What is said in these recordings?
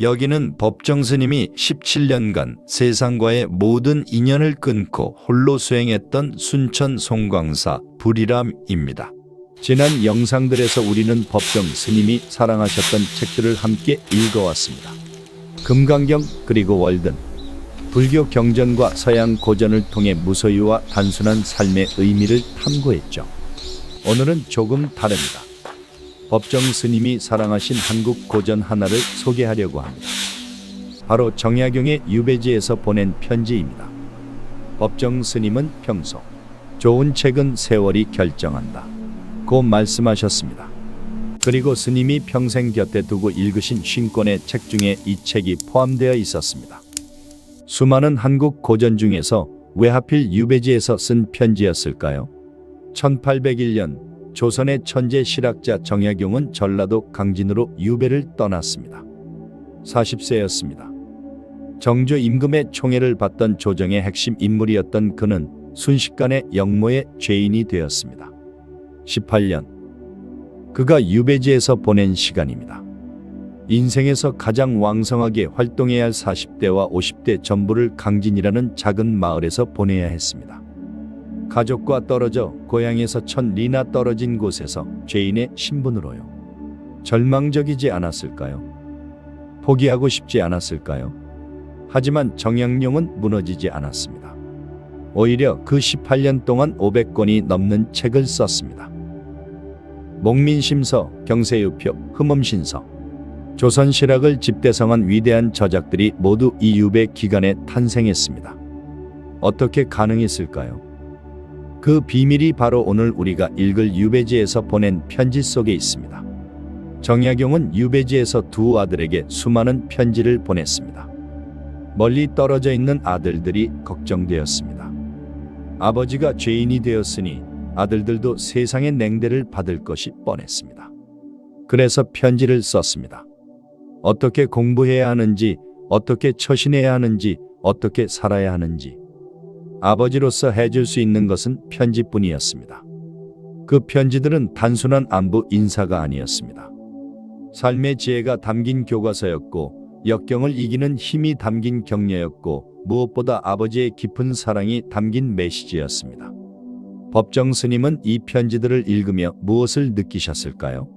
여기는 법정 스님이 17년간 세상과의 모든 인연을 끊고 홀로 수행했던 순천 송광사 불이람입니다. 지난 영상들에서 우리는 법정 스님이 사랑하셨던 책들을 함께 읽어왔습니다. 금강경 그리고 월든, 불교 경전과 서양 고전을 통해 무소유와 단순한 삶의 의미를 탐구했죠. 오늘은 조금 다릅니다. 법정 스님이 사랑하신 한국 고전 하나를 소개하려고 합니다. 바로 정약용의 유배지에서 보낸 편지입니다. 법정 스님은 평소 좋은 책은 세월이 결정한다 고 말씀하셨습니다. 그리고 스님이 평생 곁에 두고 읽으신 50권의 책 중에 이 책이 포함되어 있었습니다. 수많은 한국 고전 중에서 왜 하필 유배지에서 쓴 편지였을까요? 1801년 조선의 천재 실학자 정약용은 전라도 강진으로 유배를 떠났습니다. 40세였습니다. 정조 임금의 총애를 받던 조정의 핵심 인물이었던 그는 순식간에 역모의 죄인이 되었습니다. 18년, 그가 유배지에서 보낸 시간입니다. 인생에서 가장 왕성하게 활동해야 할 40대와 50대 전부를 강진이라는 작은 마을에서 보내야 했습니다. 가족과 떨어져 고향에서 1000리나 떨어진 곳에서 죄인의 신분으로요. 절망적이지 않았을까요? 포기하고 싶지 않았을까요? 하지만 정약용은 무너지지 않았습니다. 오히려 그 18년 동안 500권이 넘는 책을 썼습니다. 목민심서, 경세유표, 흠음신서, 조선실학을 집대성한 위대한 저작들이 모두 이 유배 기간에 탄생했습니다. 어떻게 가능했을까요? 그 비밀이 바로 오늘 우리가 읽을 유배지에서 보낸 편지 속에 있습니다. 정약용은 유배지에서 두 아들에게 수많은 편지를 보냈습니다. 멀리 떨어져 있는 아들들이 걱정되었습니다. 아버지가 죄인이 되었으니 아들들도 세상의 냉대를 받을 것이 뻔했습니다. 그래서 편지를 썼습니다. 어떻게 공부해야 하는지, 어떻게 처신해야 하는지, 어떻게 살아야 하는지 아버지로서 해줄 수 있는 것은 편지뿐이었습니다. 그 편지들은 단순한 안부 인사가 아니었습니다. 삶의 지혜가 담긴 교과서였고 역경을 이기는 힘이 담긴 격려였고 무엇보다 아버지의 깊은 사랑이 담긴 메시지였습니다. 법정 스님은 이 편지들을 읽으며 무엇을 느끼셨을까요?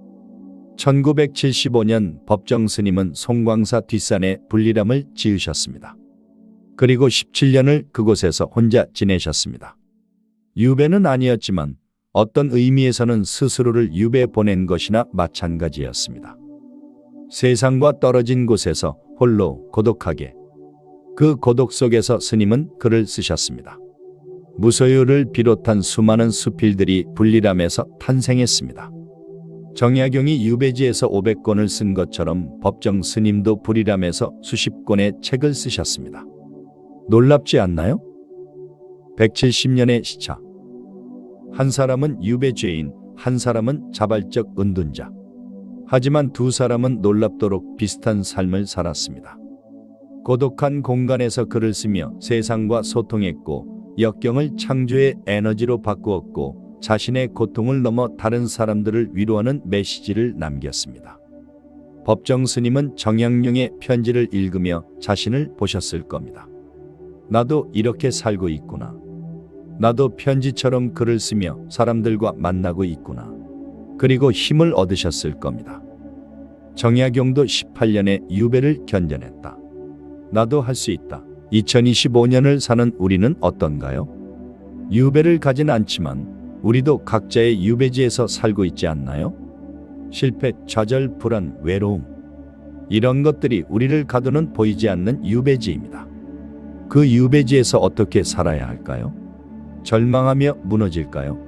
1975년 법정 스님은 송광사 뒷산에 불리람을 지으셨습니다. 그리고 17년을 그곳에서 혼자 지내셨습니다. 유배는 아니었지만 어떤 의미에서는 스스로를 유배 보낸 것이나 마찬가지였습니다. 세상과 떨어진 곳에서 홀로 고독하게, 그 고독 속에서 스님은 글을 쓰셨습니다. 무소유를 비롯한 수많은 수필들이 불리람에서 탄생했습니다. 정약용이 유배지에서 500권을 쓴 것처럼 법정 스님도 불리람에서 수십 권의 책을 쓰셨습니다. 놀랍지 않나요? 170년의 시차. 한 사람은 유배죄인, 한 사람은 자발적 은둔자. 하지만 두 사람은 놀랍도록 비슷한 삶을 살았습니다. 고독한 공간에서 글을 쓰며 세상과 소통했고 역경을 창조의 에너지로 바꾸었고 자신의 고통을 넘어 다른 사람들을 위로하는 메시지를 남겼습니다. 법정 스님은 정약용의 편지를 읽으며 자신을 보셨을 겁니다. 나도 이렇게 살고 있구나. 나도 편지처럼 글을 쓰며 사람들과 만나고 있구나. 그리고 힘을 얻으셨을 겁니다. 정약용도 18년의 유배를 견뎌냈다. 나도 할 수 있다. 2025년을 사는 우리는 어떤가요? 유배를 가진 않지만 우리도 각자의 유배지에서 살고 있지 않나요? 실패, 좌절, 불안, 외로움, 이런 것들이 우리를 가두는 보이지 않는 유배지입니다. 그 유배지에서 어떻게 살아야 할까요? 절망하며 무너질까요?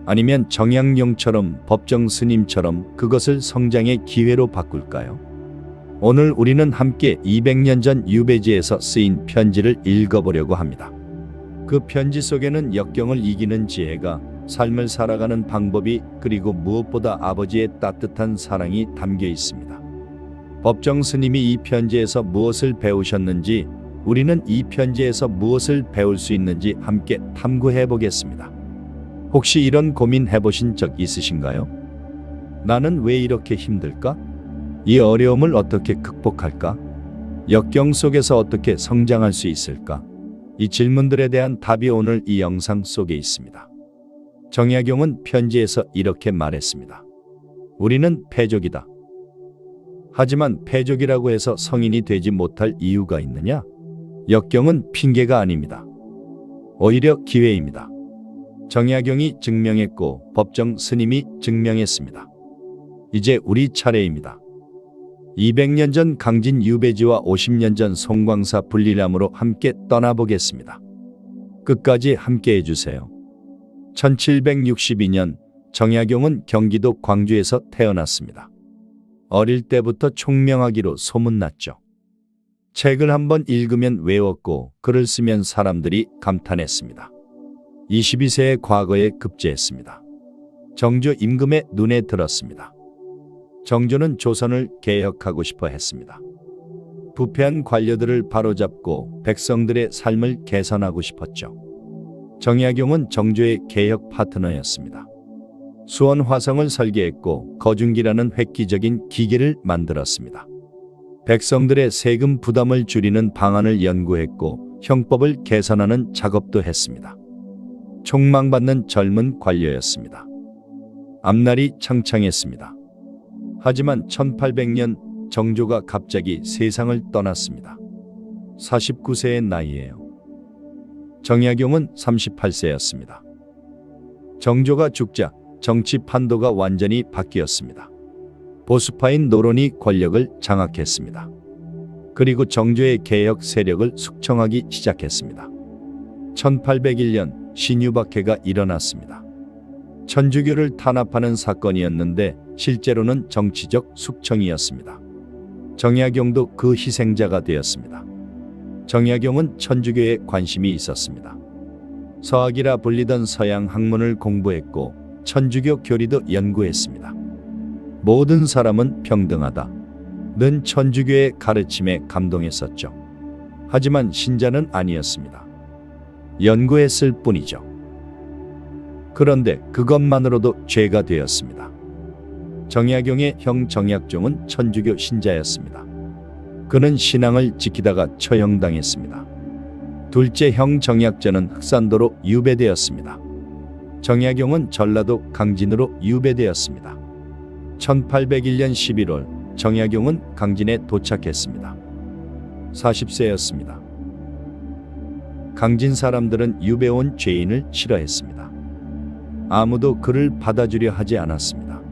아니면 정약용처럼 법정 스님처럼 그것을 성장의 기회로 바꿀까요? 오늘 우리는 함께 200년 전 유배지에서 쓰인 편지를 읽어보려고 합니다. 그 편지 속에는 역경을 이기는 지혜가, 삶을 살아가는 방법이, 그리고 무엇보다 아버지의 따뜻한 사랑이 담겨 있습니다. 법정 스님이 이 편지에서 무엇을 배우셨는지, 우리는 이 편지에서 무엇을 배울 수 있는지 함께 탐구해 보겠습니다. 혹시 이런 고민 해보신 적 있으신가요? 나는 왜 이렇게 힘들까? 이 어려움을 어떻게 극복할까? 역경 속에서 어떻게 성장할 수 있을까? 이 질문들에 대한 답이 오늘 이 영상 속에 있습니다. 정약용은 편지에서 이렇게 말했습니다. 우리는 패족이다. 하지만 패족이라고 해서 성인이 되지 못할 이유가 있느냐? 역경은 핑계가 아닙니다. 오히려 기회입니다. 정약용이 증명했고 법정 스님이 증명했습니다. 이제 우리 차례입니다. 200년 전 강진 유배지와 50년 전 송광사 분리람으로 함께 떠나보겠습니다. 끝까지 함께 해주세요. 1762년 정약용은 경기도 광주에서 태어났습니다. 어릴 때부터 총명하기로 소문났죠. 책을 한번 읽으면 외웠고 글을 쓰면 사람들이 감탄했습니다. 22세의 과거에 급제했습니다. 정조 임금의 눈에 들었습니다. 정조는 조선을 개혁하고 싶어 했습니다. 부패한 관료들을 바로잡고 백성들의 삶을 개선하고 싶었죠. 정약용은 정조의 개혁 파트너였습니다. 수원 화성을 설계했고 거중기라는 획기적인 기계를 만들었습니다. 백성들의 세금 부담을 줄이는 방안을 연구했고 형법을 개선하는 작업도 했습니다. 촉망받는 젊은 관료였습니다. 앞날이 창창했습니다. 하지만 1800년 정조가 갑자기 세상을 떠났습니다. 49세의 나이에요. 정약용은 38세였습니다. 정조가 죽자 정치 판도가 완전히 바뀌었습니다. 보수파인 노론이 권력을 장악했습니다. 그리고 정조의 개혁 세력을 숙청하기 시작했습니다. 1801년 신유박해가 일어났습니다. 천주교를 탄압하는 사건이었는데 실제로는 정치적 숙청이었습니다. 정약용도 그 희생자가 되었습니다. 정약용은 천주교에 관심이 있었습니다. 서학이라 불리던 서양 학문을 공부했고 천주교 교리도 연구했습니다. 모든 사람은 평등하다. 는 천주교의 가르침에 감동했었죠. 하지만 신자는 아니었습니다. 연구했을 뿐이죠. 그런데 그것만으로도 죄가 되었습니다. 정약용의 형 정약종은 천주교 신자였습니다. 그는 신앙을 지키다가 처형당했습니다. 둘째 형 정약전은 흑산도로 유배되었습니다. 정약용은 전라도 강진으로 유배되었습니다. 1801년 11월 정약용은 강진에 도착했습니다. 40세였습니다. 강진 사람들은 유배 온 죄인을 싫어했습니다. 아무도 그를 받아주려 하지 않았습니다.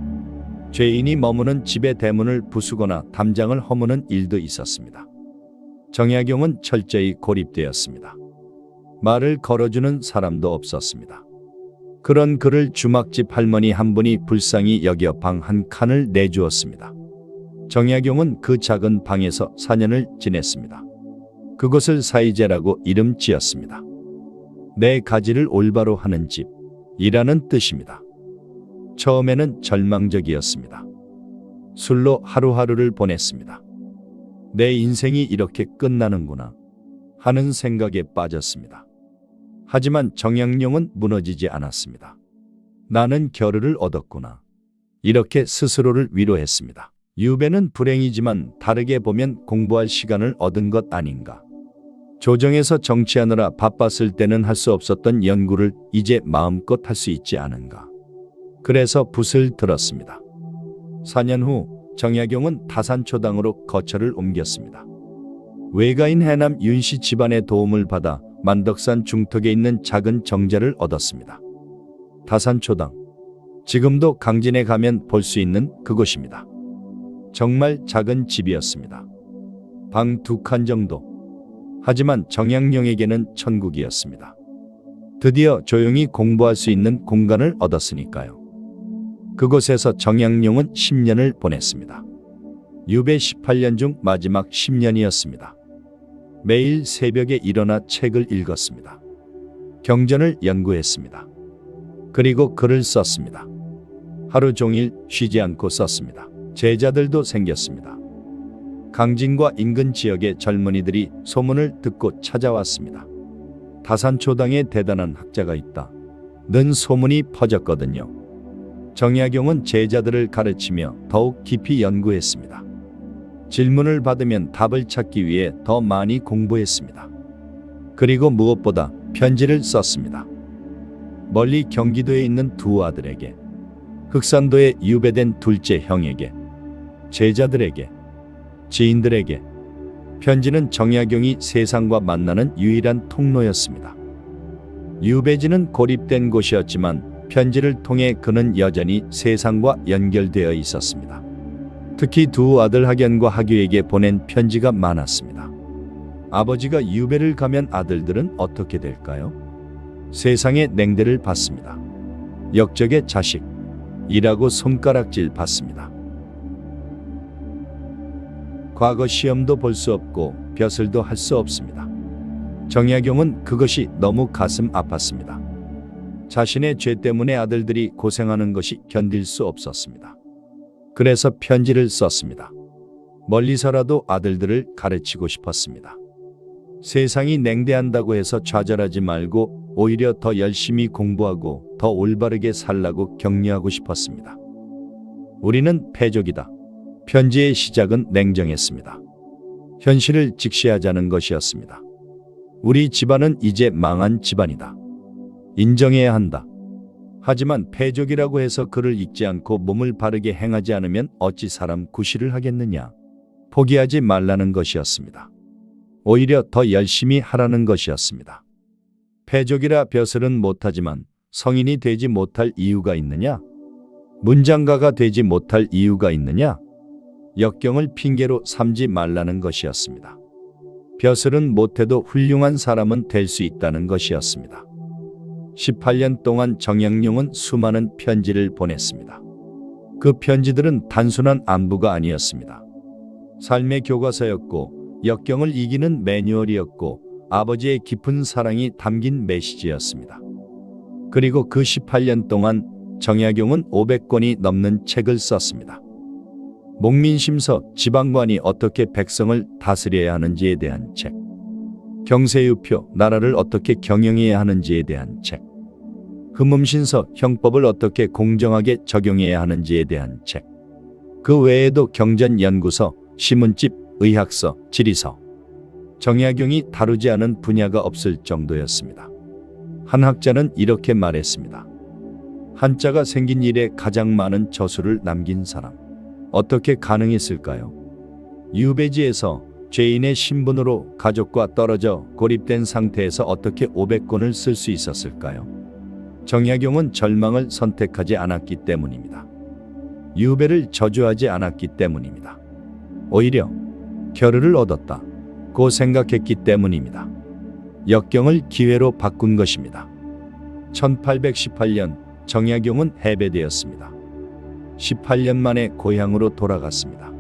죄인이 머무는 집의 대문을 부수거나 담장을 허무는 일도 있었습니다. 정약용은 철저히 고립되었습니다. 말을 걸어주는 사람도 없었습니다. 그런 그를 주막집 할머니 한 분이 불쌍히 여겨 방 한 칸을 내주었습니다. 정약용은 그 작은 방에서 4년을 지냈습니다. 그곳을 사이제라고 이름 지었습니다. 내 가지를 올바로 하는 집이라는 뜻입니다. 처음에는 절망적이었습니다. 술로 하루하루를 보냈습니다. 내 인생이 이렇게 끝나는구나 하는 생각에 빠졌습니다. 하지만 정약용은 무너지지 않았습니다. 나는 겨를을 얻었구나. 이렇게 스스로를 위로했습니다. 유배는 불행이지만 다르게 보면 공부할 시간을 얻은 것 아닌가. 조정에서 정치하느라 바빴을 때는 할 수 없었던 연구를 이제 마음껏 할 수 있지 않은가. 그래서 붓을 들었습니다. 4년 후 정약용은 다산초당으로 거처를 옮겼습니다. 외가인 해남 윤씨 집안의 도움을 받아 만덕산 중턱에 있는 작은 정자를 얻었습니다. 다산초당. 지금도 강진에 가면 볼 수 있는 그곳입니다. 정말 작은 집이었습니다. 방 2칸 정도. 하지만 정약용에게는 천국이었습니다. 드디어 조용히 공부할 수 있는 공간을 얻었으니까요. 그곳에서 정약용은 10년을 보냈습니다. 유배 18년 중 마지막 10년이었습니다. 매일 새벽에 일어나 책을 읽었습니다. 경전을 연구했습니다. 그리고 글을 썼습니다. 하루 종일 쉬지 않고 썼습니다. 제자들도 생겼습니다. 강진과 인근 지역의 젊은이들이 소문을 듣고 찾아왔습니다. 다산초당에 대단한 학자가 있다. 는 소문이 퍼졌거든요. 정약용은 제자들을 가르치며 더욱 깊이 연구했습니다. 질문을 받으면 답을 찾기 위해 더 많이 공부했습니다. 그리고 무엇보다 편지를 썼습니다. 멀리 경기도에 있는 두 아들에게, 흑산도에 유배된 둘째 형에게, 제자들에게, 지인들에게. 편지는 정약용이 세상과 만나는 유일한 통로였습니다. 유배지는 고립된 곳이었지만 편지를 통해 그는 여전히 세상과 연결되어 있었습니다. 특히 두 아들 학연과 학유에게 보낸 편지가 많았습니다. 아버지가 유배를 가면 아들들은 어떻게 될까요? 세상의 냉대를 받습니다. 역적의 자식이라고 손가락질 받습니다. 과거 시험도 볼 수 없고 벼슬도 할 수 없습니다. 정약용은 그것이 너무 가슴 아팠습니다. 자신의 죄 때문에 아들들이 고생하는 것이 견딜 수 없었습니다. 그래서 편지를 썼습니다. 멀리서라도 아들들을 가르치고 싶었습니다. 세상이 냉대한다고 해서 좌절하지 말고 오히려 더 열심히 공부하고 더 올바르게 살라고 격려하고 싶었습니다. 우리는 패족이다. 편지의 시작은 냉정했습니다. 현실을 직시하자는 것이었습니다. 우리 집안은 이제 망한 집안이다. 인정해야 한다. 하지만 패족이라고 해서 그를 읽지 않고 몸을 바르게 행하지 않으면 어찌 사람 구실을 하겠느냐. 포기하지 말라는 것이었습니다. 오히려 더 열심히 하라는 것이었습니다. 패족이라 벼슬은 못하지만 성인이 되지 못할 이유가 있느냐? 문장가가 되지 못할 이유가 있느냐? 역경을 핑계로 삼지 말라는 것이었습니다. 벼슬은 못해도 훌륭한 사람은 될 수 있다는 것이었습니다. 18년 동안 정약용은 수많은 편지를 보냈습니다. 그 편지들은 단순한 안부가 아니었습니다. 삶의 교과서였고 역경을 이기는 매뉴얼이었고 아버지의 깊은 사랑이 담긴 메시지였습니다. 그리고 그 18년 동안 정약용은 500권이 넘는 책을 썼습니다. 목민심서, 지방관이 어떻게 백성을 다스려야 하는지에 대한 책, 경세유표, 나라를 어떻게 경영해야 하는지에 대한 책, 흠음신서, 형법을 어떻게 공정하게 적용해야 하는지에 대한 책, 그 외에도 경전연구서, 시문집, 의학서, 지리서, 정약용이 다루지 않은 분야가 없을 정도였습니다. 한 학자는 이렇게 말했습니다. 한자가 생긴 이래 가장 많은 저술을 남긴 사람. 어떻게 가능했을까요? 유배지에서 죄인의 신분으로 가족과 떨어져 고립된 상태에서 어떻게 500권을 쓸 수 있었을까요? 정약용은 절망을 선택하지 않았기 때문입니다. 유배를 저주하지 않았기 때문입니다. 오히려 결의를 얻었다고 생각했기 때문입니다. 역경을 기회로 바꾼 것입니다. 1818년 정약용은 해배되었습니다. 18년 만에 고향으로 돌아갔습니다.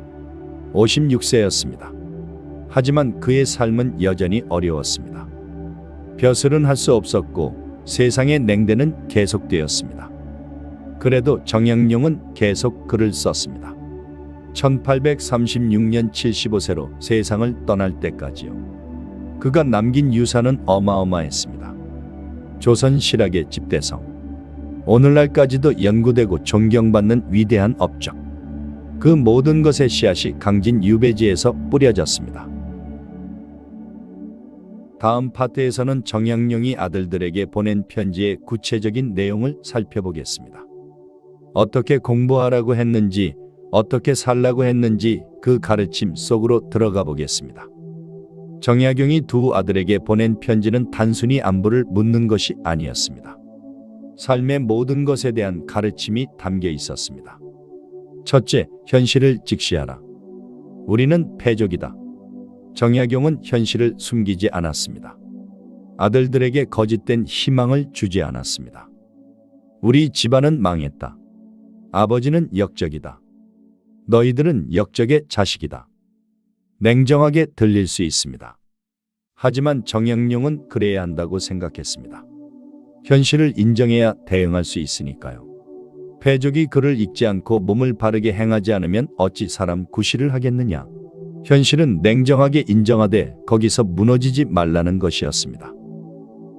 56세였습니다. 하지만 그의 삶은 여전히 어려웠습니다. 벼슬은 할 수 없었고 세상의 냉대는 계속되었습니다. 그래도 정약용은 계속 글을 썼습니다. 1836년 75세로 세상을 떠날 때까지요. 그가 남긴 유산은 어마어마했습니다. 조선 실학의 집대성, 오늘날까지도 연구되고 존경받는 위대한 업적. 그 모든 것의 씨앗이 강진 유배지에서 뿌려졌습니다. 다음 파트에서는 정약용이 아들들에게 보낸 편지의 구체적인 내용을 살펴보겠습니다. 어떻게 공부하라고 했는지, 어떻게 살라고 했는지 그 가르침 속으로 들어가 보겠습니다. 정약용이 두 아들에게 보낸 편지는 단순히 안부를 묻는 것이 아니었습니다. 삶의 모든 것에 대한 가르침이 담겨 있었습니다. 첫째, 현실을 직시하라. 우리는 패족이다. 정약용은 현실을 숨기지 않았습니다. 아들들에게 거짓된 희망을 주지 않았습니다. 우리 집안은 망했다. 아버지는 역적이다. 너희들은 역적의 자식이다. 냉정하게 들릴 수 있습니다. 하지만 정약용은 그래야 한다고 생각했습니다. 현실을 인정해야 대응할 수 있으니까요. 패족이 그를 읽지 않고 몸을 바르게 행하지 않으면 어찌 사람 구실을 하겠느냐. 현실은 냉정하게 인정하되 거기서 무너지지 말라는 것이었습니다.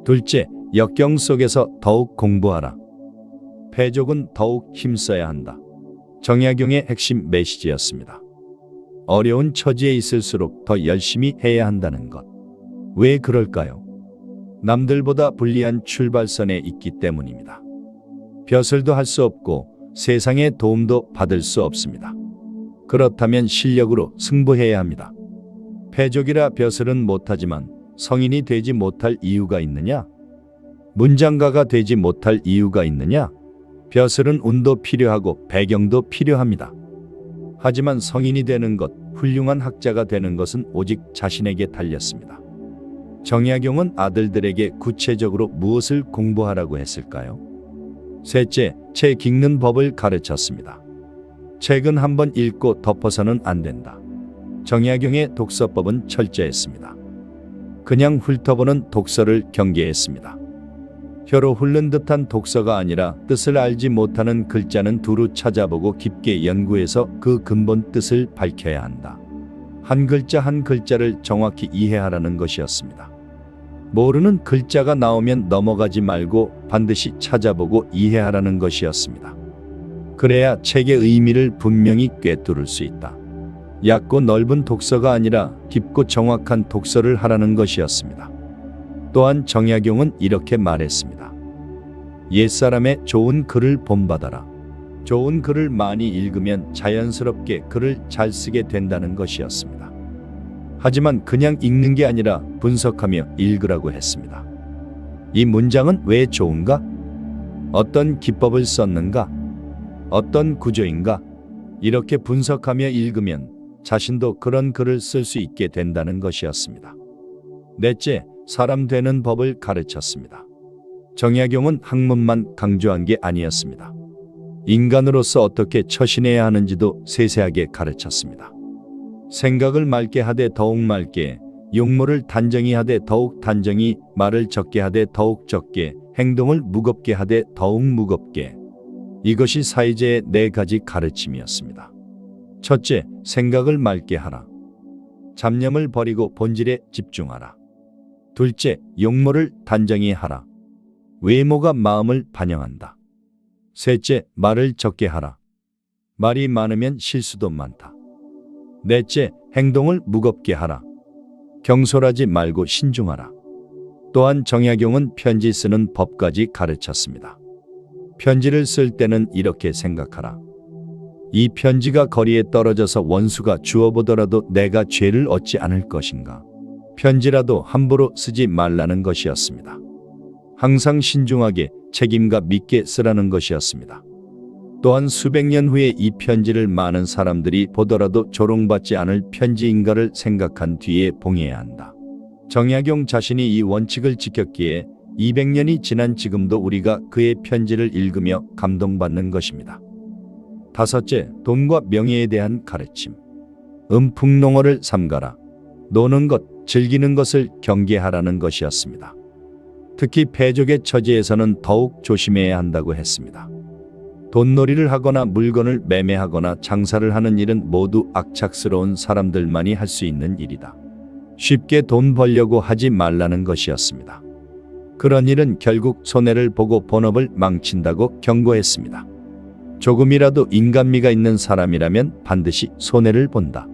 둘째, 역경 속에서 더욱 공부하라. 패족은 더욱 힘써야 한다. 정약용의 핵심 메시지였습니다. 어려운 처지에 있을수록 더 열심히 해야 한다는 것. 왜 그럴까요? 남들보다 불리한 출발선에 있기 때문입니다. 벼슬도 할 수 없고 세상의 도움도 받을 수 없습니다. 그렇다면 실력으로 승부해야 합니다. 패족이라 벼슬은 못하지만 성인이 되지 못할 이유가 있느냐? 문장가가 되지 못할 이유가 있느냐? 벼슬은 운도 필요하고 배경도 필요합니다. 하지만 성인이 되는 것, 훌륭한 학자가 되는 것은 오직 자신에게 달렸습니다. 정약용은 아들들에게 구체적으로 무엇을 공부하라고 했을까요? 셋째, 책 읽는 법을 가르쳤습니다. 책은 한번 읽고 덮어서는 안 된다. 정약용의 독서법은 철저했습니다. 그냥 훑어보는 독서를 경계했습니다. 혀로 훑는 듯한 독서가 아니라 뜻을 알지 못하는 글자는 두루 찾아보고 깊게 연구해서 그 근본 뜻을 밝혀야 한다. 한 글자 한 글자를 정확히 이해하라는 것이었습니다. 모르는 글자가 나오면 넘어가지 말고 반드시 찾아보고 이해하라는 것이었습니다. 그래야 책의 의미를 분명히 꿰뚫을 수 있다. 얕고 넓은 독서가 아니라 깊고 정확한 독서를 하라는 것이었습니다. 또한 정약용은 이렇게 말했습니다. 옛사람의 좋은 글을 본받아라. 좋은 글을 많이 읽으면 자연스럽게 글을 잘 쓰게 된다는 것이었습니다. 하지만 그냥 읽는 게 아니라 분석하며 읽으라고 했습니다. 이 문장은 왜 좋은가? 어떤 기법을 썼는가? 어떤 구조인가? 이렇게 분석하며 읽으면 자신도 그런 글을 쓸 수 있게 된다는 것이었습니다. 넷째, 사람 되는 법을 가르쳤습니다. 정약용은 학문만 강조한 게 아니었습니다. 인간으로서 어떻게 처신해야 하는지도 세세하게 가르쳤습니다. 생각을 맑게 하되 더욱 맑게, 용모를 단정히 하되 더욱 단정히, 말을 적게 하되 더욱 적게, 행동을 무겁게 하되 더욱 무겁게. 이것이 사이제의 4가지 가르침이었습니다. 첫째, 생각을 맑게 하라. 잡념을 버리고 본질에 집중하라. 둘째, 용모를 단정히 하라. 외모가 마음을 반영한다. 셋째, 말을 적게 하라. 말이 많으면 실수도 많다. 넷째, 행동을 무겁게 하라. 경솔하지 말고 신중하라. 또한 정약용은 편지 쓰는 법까지 가르쳤습니다. 편지를 쓸 때는 이렇게 생각하라. 이 편지가 거리에 떨어져서 원수가 주워보더라도 내가 죄를 얻지 않을 것인가. 편지라도 함부로 쓰지 말라는 것이었습니다. 항상 신중하게 책임과 믿게 쓰라는 것이었습니다. 또한 수백 년 후에 이 편지를 많은 사람들이 보더라도 조롱받지 않을 편지인가를 생각한 뒤에 봉해야 한다. 정약용 자신이 이 원칙을 지켰기에 200년이 지난 지금도 우리가 그의 편지를 읽으며 감동받는 것입니다. 다섯째, 돈과 명예에 대한 가르침. 음풍농어를 삼가라. 노는 것, 즐기는 것을 경계하라는 것이었습니다. 특히 패족의 처지에서는 더욱 조심해야 한다고 했습니다. 돈놀이를 하거나 물건을 매매하거나 장사를 하는 일은 모두 악착스러운 사람들만이 할 수 있는 일이다. 쉽게 돈 벌려고 하지 말라는 것이었습니다. 그런 일은 결국 손해를 보고 본업을 망친다고 경고했습니다. 조금이라도 인간미가 있는 사람이라면 반드시 손해를 본다.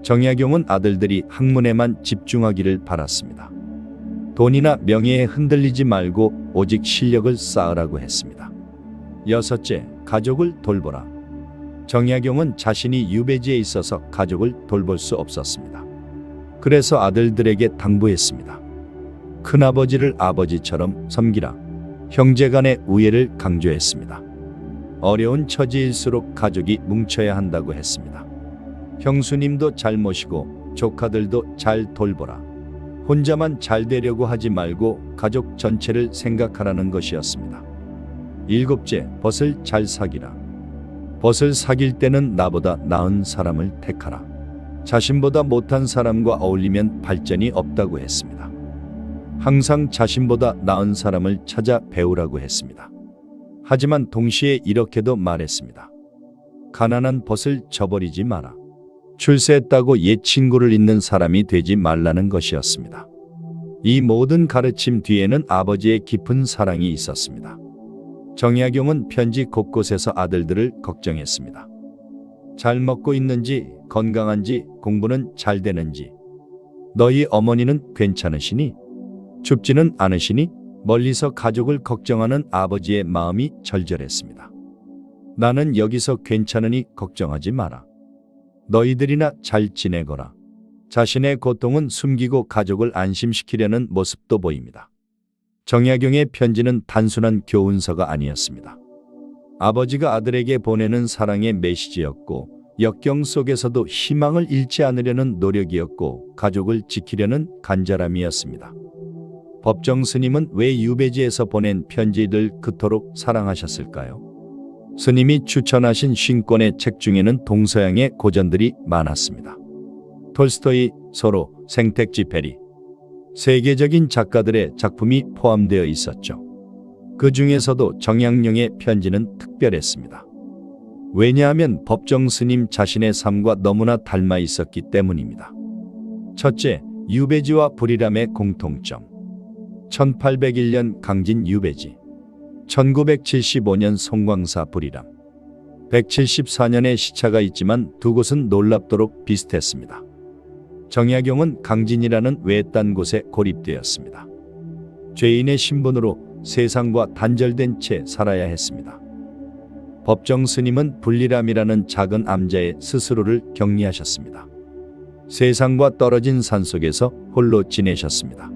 정약용은 아들들이 학문에만 집중하기를 바랐습니다. 돈이나 명예에 흔들리지 말고 오직 실력을 쌓으라고 했습니다. 여섯째, 가족을 돌보라. 정약용은 자신이 유배지에 있어서 가족을 돌볼 수 없었습니다. 그래서 아들들에게 당부했습니다. 큰아버지를 아버지처럼 섬기라. 형제간의 우애를 강조했습니다. 어려운 처지일수록 가족이 뭉쳐야 한다고 했습니다. 형수님도 잘 모시고 조카들도 잘 돌보라. 혼자만 잘 되려고 하지 말고 가족 전체를 생각하라는 것이었습니다. 일곱째, 벗을 잘 사귀라. 벗을 사귈 때는 나보다 나은 사람을 택하라. 자신보다 못한 사람과 어울리면 발전이 없다고 했습니다. 항상 자신보다 나은 사람을 찾아 배우라고 했습니다. 하지만 동시에 이렇게도 말했습니다. 가난한 벗을 저버리지 마라. 출세했다고 옛 친구를 잇는 사람이 되지 말라는 것이었습니다. 이 모든 가르침 뒤에는 아버지의 깊은 사랑이 있었습니다. 정약용은 편지 곳곳에서 아들들을 걱정했습니다. 잘 먹고 있는지, 건강한지, 공부는 잘 되는지, 너희 어머니는 괜찮으시니? 춥지는 않으시니? 멀리서 가족을 걱정하는 아버지의 마음이 절절했습니다. 나는 여기서 괜찮으니 걱정하지 마라. 너희들이나 잘 지내거라. 자신의 고통은 숨기고 가족을 안심시키려는 모습도 보입니다. 정약용의 편지는 단순한 교훈서가 아니었습니다. 아버지가 아들에게 보내는 사랑의 메시지였고, 역경 속에서도 희망을 잃지 않으려는 노력이었고, 가족을 지키려는 간절함이었습니다. 법정 스님은 왜 유배지에서 보낸 편지를 그토록 사랑하셨을까요? 스님이 추천하신 50권의 책 중에는 동서양의 고전들이 많았습니다. 톨스토이, 소로, 생텍쥐페리, 세계적인 작가들의 작품이 포함되어 있었죠. 그 중에서도 정약용의 편지는 특별했습니다. 왜냐하면 법정 스님 자신의 삶과 너무나 닮아 있었기 때문입니다. 첫째, 유배지와 불이람의 공통점. 1801년 강진 유배지, 1975년 송광사 불이람, 174년의 시차가 있지만 두 곳은 놀랍도록 비슷했습니다. 정약용은 강진이라는 외딴 곳에 고립되었습니다. 죄인의 신분으로 세상과 단절된 채 살아야 했습니다. 법정 스님은 불리람이라는 작은 암자의 스스로를 격리하셨습니다. 세상과 떨어진 산속에서 홀로 지내셨습니다.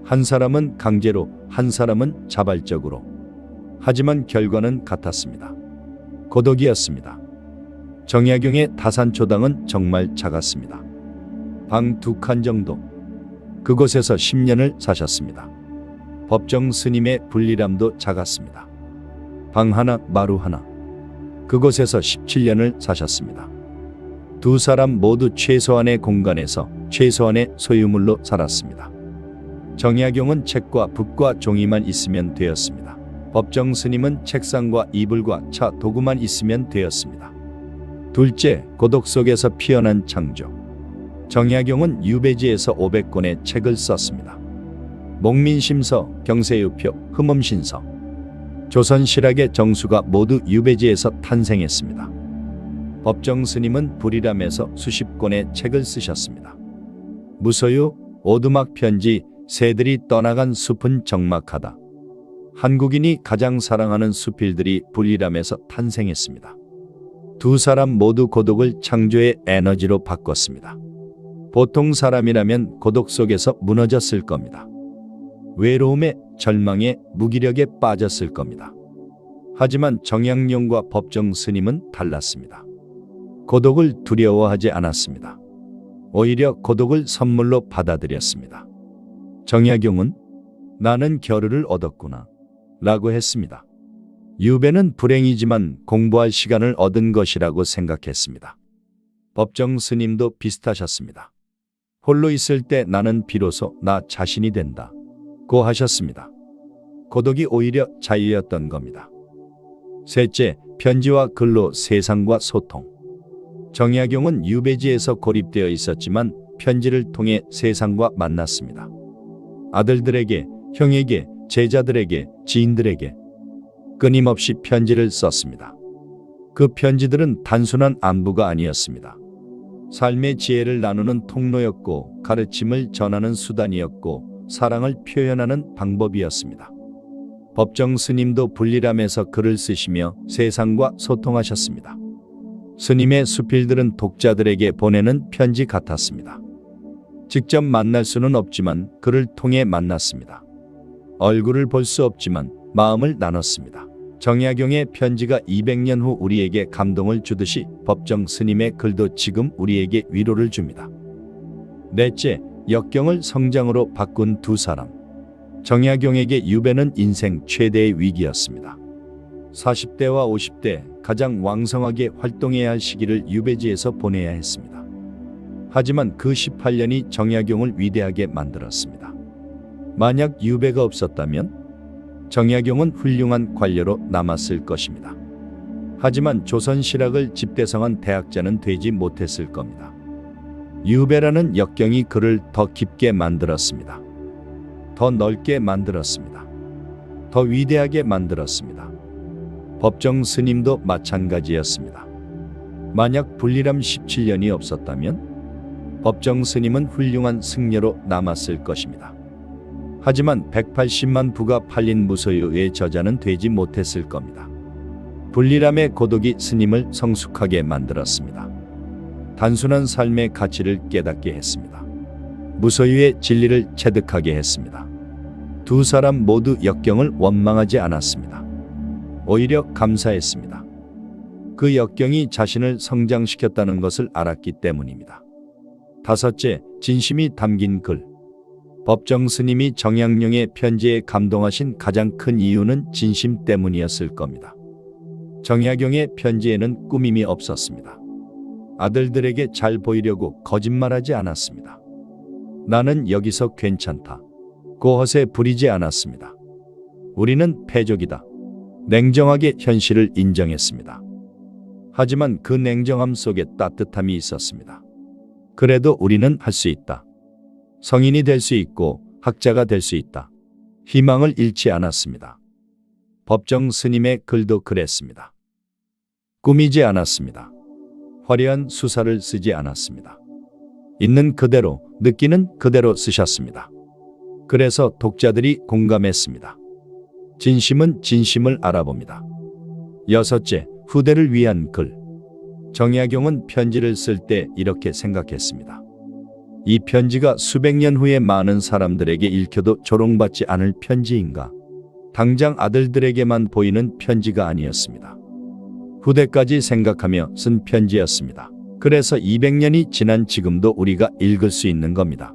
한 사람은 강제로, 한 사람은 자발적으로. 하지만 결과는 같았습니다. 고독이었습니다. 정약용의 다산초당은 정말 작았습니다. 방 2칸 정도. 그곳에서 10년을 사셨습니다. 법정 스님의 불리람도 작았습니다. 방 하나, 마루 하나. 그곳에서 17년을 사셨습니다. 두 사람 모두 최소한의 공간에서 최소한의 소유물로 살았습니다. 정약용은 책과 붓과 종이만 있으면 되었습니다. 법정 스님은 책상과 이불과 차, 도구만 있으면 되었습니다. 둘째, 고독 속에서 피어난 창조. 정약용은 유배지에서 500권의 책을 썼습니다. 목민심서, 경세유표, 흠음신서, 조선실학의 정수가 모두 유배지에서 탄생했습니다. 법정 스님은 불이람에서 수십 권의 책을 쓰셨습니다. 무소유, 오두막 편지, 새들이 떠나간 숲은 적막하다. 한국인이 가장 사랑하는 수필들이 불이람에서 탄생했습니다. 두 사람 모두 고독을 창조의 에너지로 바꿨습니다. 보통 사람이라면 고독 속에서 무너졌을 겁니다. 외로움에, 절망에, 무기력에 빠졌을 겁니다. 하지만 정약용과 법정 스님은 달랐습니다. 고독을 두려워하지 않았습니다. 오히려 고독을 선물로 받아들였습니다. 정약용은 나는 겨루를 얻었구나 라고 했습니다. 유배는 불행이지만 공부할 시간을 얻은 것이라고 생각했습니다. 법정 스님도 비슷하셨습니다. 홀로 있을 때 나는 비로소 나 자신이 된다 고 하셨습니다. 고독이 오히려 자유였던 겁니다. 셋째, 편지와 글로 세상과 소통. 정약용은 유배지에서 고립되어 있었지만 편지를 통해 세상과 만났습니다. 아들들에게, 형에게, 제자들에게, 지인들에게 끊임없이 편지를 썼습니다. 그 편지들은 단순한 안부가 아니었습니다. 삶의 지혜를 나누는 통로였고, 가르침을 전하는 수단이었고, 사랑을 표현하는 방법이었습니다. 법정 스님도 불리람에서 글을 쓰시며 세상과 소통하셨습니다. 스님의 수필들은 독자들에게 보내는 편지 같았습니다. 직접 만날 수는 없지만 글을 통해 만났습니다. 얼굴을 볼 수 없지만 마음을 나눴습니다. 정약용의 편지가 200년 후 우리에게 감동을 주듯이 법정 스님의 글도 지금 우리에게 위로를 줍니다. 넷째, 역경을 성장으로 바꾼 두 사람. 정약용에게 유배는 인생 최대의 위기였습니다. 40대와 50대 가장 왕성하게 활동해야 할 시기를 유배지에서 보내야 했습니다. 하지만 그 18년이 정약용을 위대하게 만들었습니다. 만약 유배가 없었다면 정약용은 훌륭한 관료로 남았을 것입니다. 하지만 조선실학을 집대성한 대학자는 되지 못했을 겁니다. 유배라는 역경이 그를 더 깊게 만들었습니다. 더 넓게 만들었습니다. 더 위대하게 만들었습니다. 법정 스님도 마찬가지였습니다. 만약 분리람 17년이 없었다면 법정 스님은 훌륭한 승려로 남았을 것입니다. 하지만 180만 부가 팔린 무소유의 저자는 되지 못했을 겁니다. 분리람의 고독이 스님을 성숙하게 만들었습니다. 단순한 삶의 가치를 깨닫게 했습니다. 무소유의 진리를 체득하게 했습니다. 두 사람 모두 역경을 원망하지 않았습니다. 오히려 감사했습니다. 그 역경이 자신을 성장시켰다는 것을 알았기 때문입니다. 다섯째, 진심이 담긴 글. 법정 스님이 정약용의 편지에 감동하신 가장 큰 이유는 진심 때문이었을 겁니다. 정약용의 편지에는 꾸밈이 없었습니다. 아들들에게 잘 보이려고 거짓말하지 않았습니다. 나는 여기서 괜찮다. 고헛에 부리지 않았습니다. 우리는 패족이다. 냉정하게 현실을 인정했습니다. 하지만 그 냉정함 속에 따뜻함이 있었습니다. 그래도 우리는 할 수 있다. 성인이 될 수 있고 학자가 될 수 있다. 희망을 잃지 않았습니다. 법정 스님의 글도 그랬습니다. 꾸미지 않았습니다. 화려한 수사를 쓰지 않았습니다. 있는 그대로, 느끼는 그대로 쓰셨습니다. 그래서 독자들이 공감했습니다. 진심은 진심을 알아봅니다. 여섯째, 후대를 위한 글. 정약용은 편지를 쓸 때 이렇게 생각했습니다. 이 편지가 수백 년 후에 많은 사람들에게 읽혀도 조롱받지 않을 편지인가? 당장 아들들에게만 보이는 편지가 아니었습니다. 후대까지 생각하며 쓴 편지였습니다. 그래서 200년이 지난 지금도 우리가 읽을 수 있는 겁니다.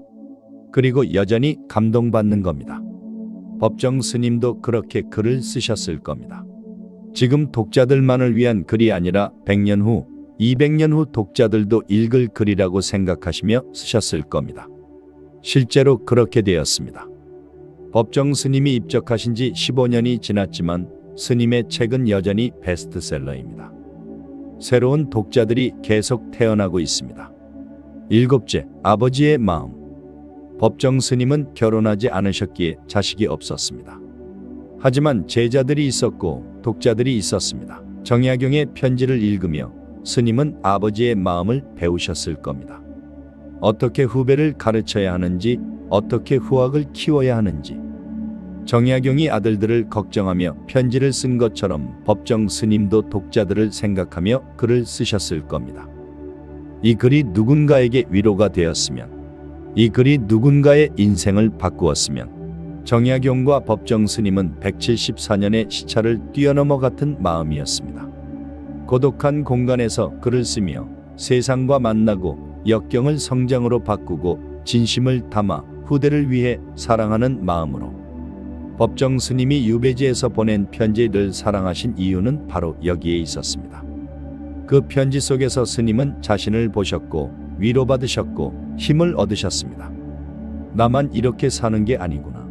그리고 여전히 감동받는 겁니다. 법정 스님도 그렇게 글을 쓰셨을 겁니다. 지금 독자들만을 위한 글이 아니라 100년 후, 200년 후 독자들도 읽을 글이라고 생각하시며 쓰셨을 겁니다. 실제로 그렇게 되었습니다. 법정 스님이 입적하신 지 15년이 지났지만 스님의 책은 여전히 베스트셀러입니다. 새로운 독자들이 계속 태어나고 있습니다. 일곱째, 아버지의 마음. 법정 스님은 결혼하지 않으셨기에 자식이 없었습니다. 하지만 제자들이 있었고 독자들이 있었습니다. 정약용의 편지를 읽으며 스님은 아버지의 마음을 배우셨을 겁니다. 어떻게 후배를 가르쳐야 하는지, 어떻게 후학을 키워야 하는지. 정약용이 아들들을 걱정하며 편지를 쓴 것처럼 법정 스님도 독자들을 생각하며 글을 쓰셨을 겁니다. 이 글이 누군가에게 위로가 되었으면, 이 글이 누군가의 인생을 바꾸었으면 정약용과 법정 스님은 174년의 시차를 뛰어넘어 같은 마음이었습니다. 고독한 공간에서 글을 쓰며 세상과 만나고 역경을 성장으로 바꾸고 진심을 담아 후대를 위해 사랑하는 마음으로. 법정 스님이 유배지에서 보낸 편지를 사랑하신 이유는 바로 여기에 있었습니다. 그 편지 속에서 스님은 자신을 보셨고 위로받으셨고 힘을 얻으셨습니다. 나만 이렇게 사는 게 아니구나.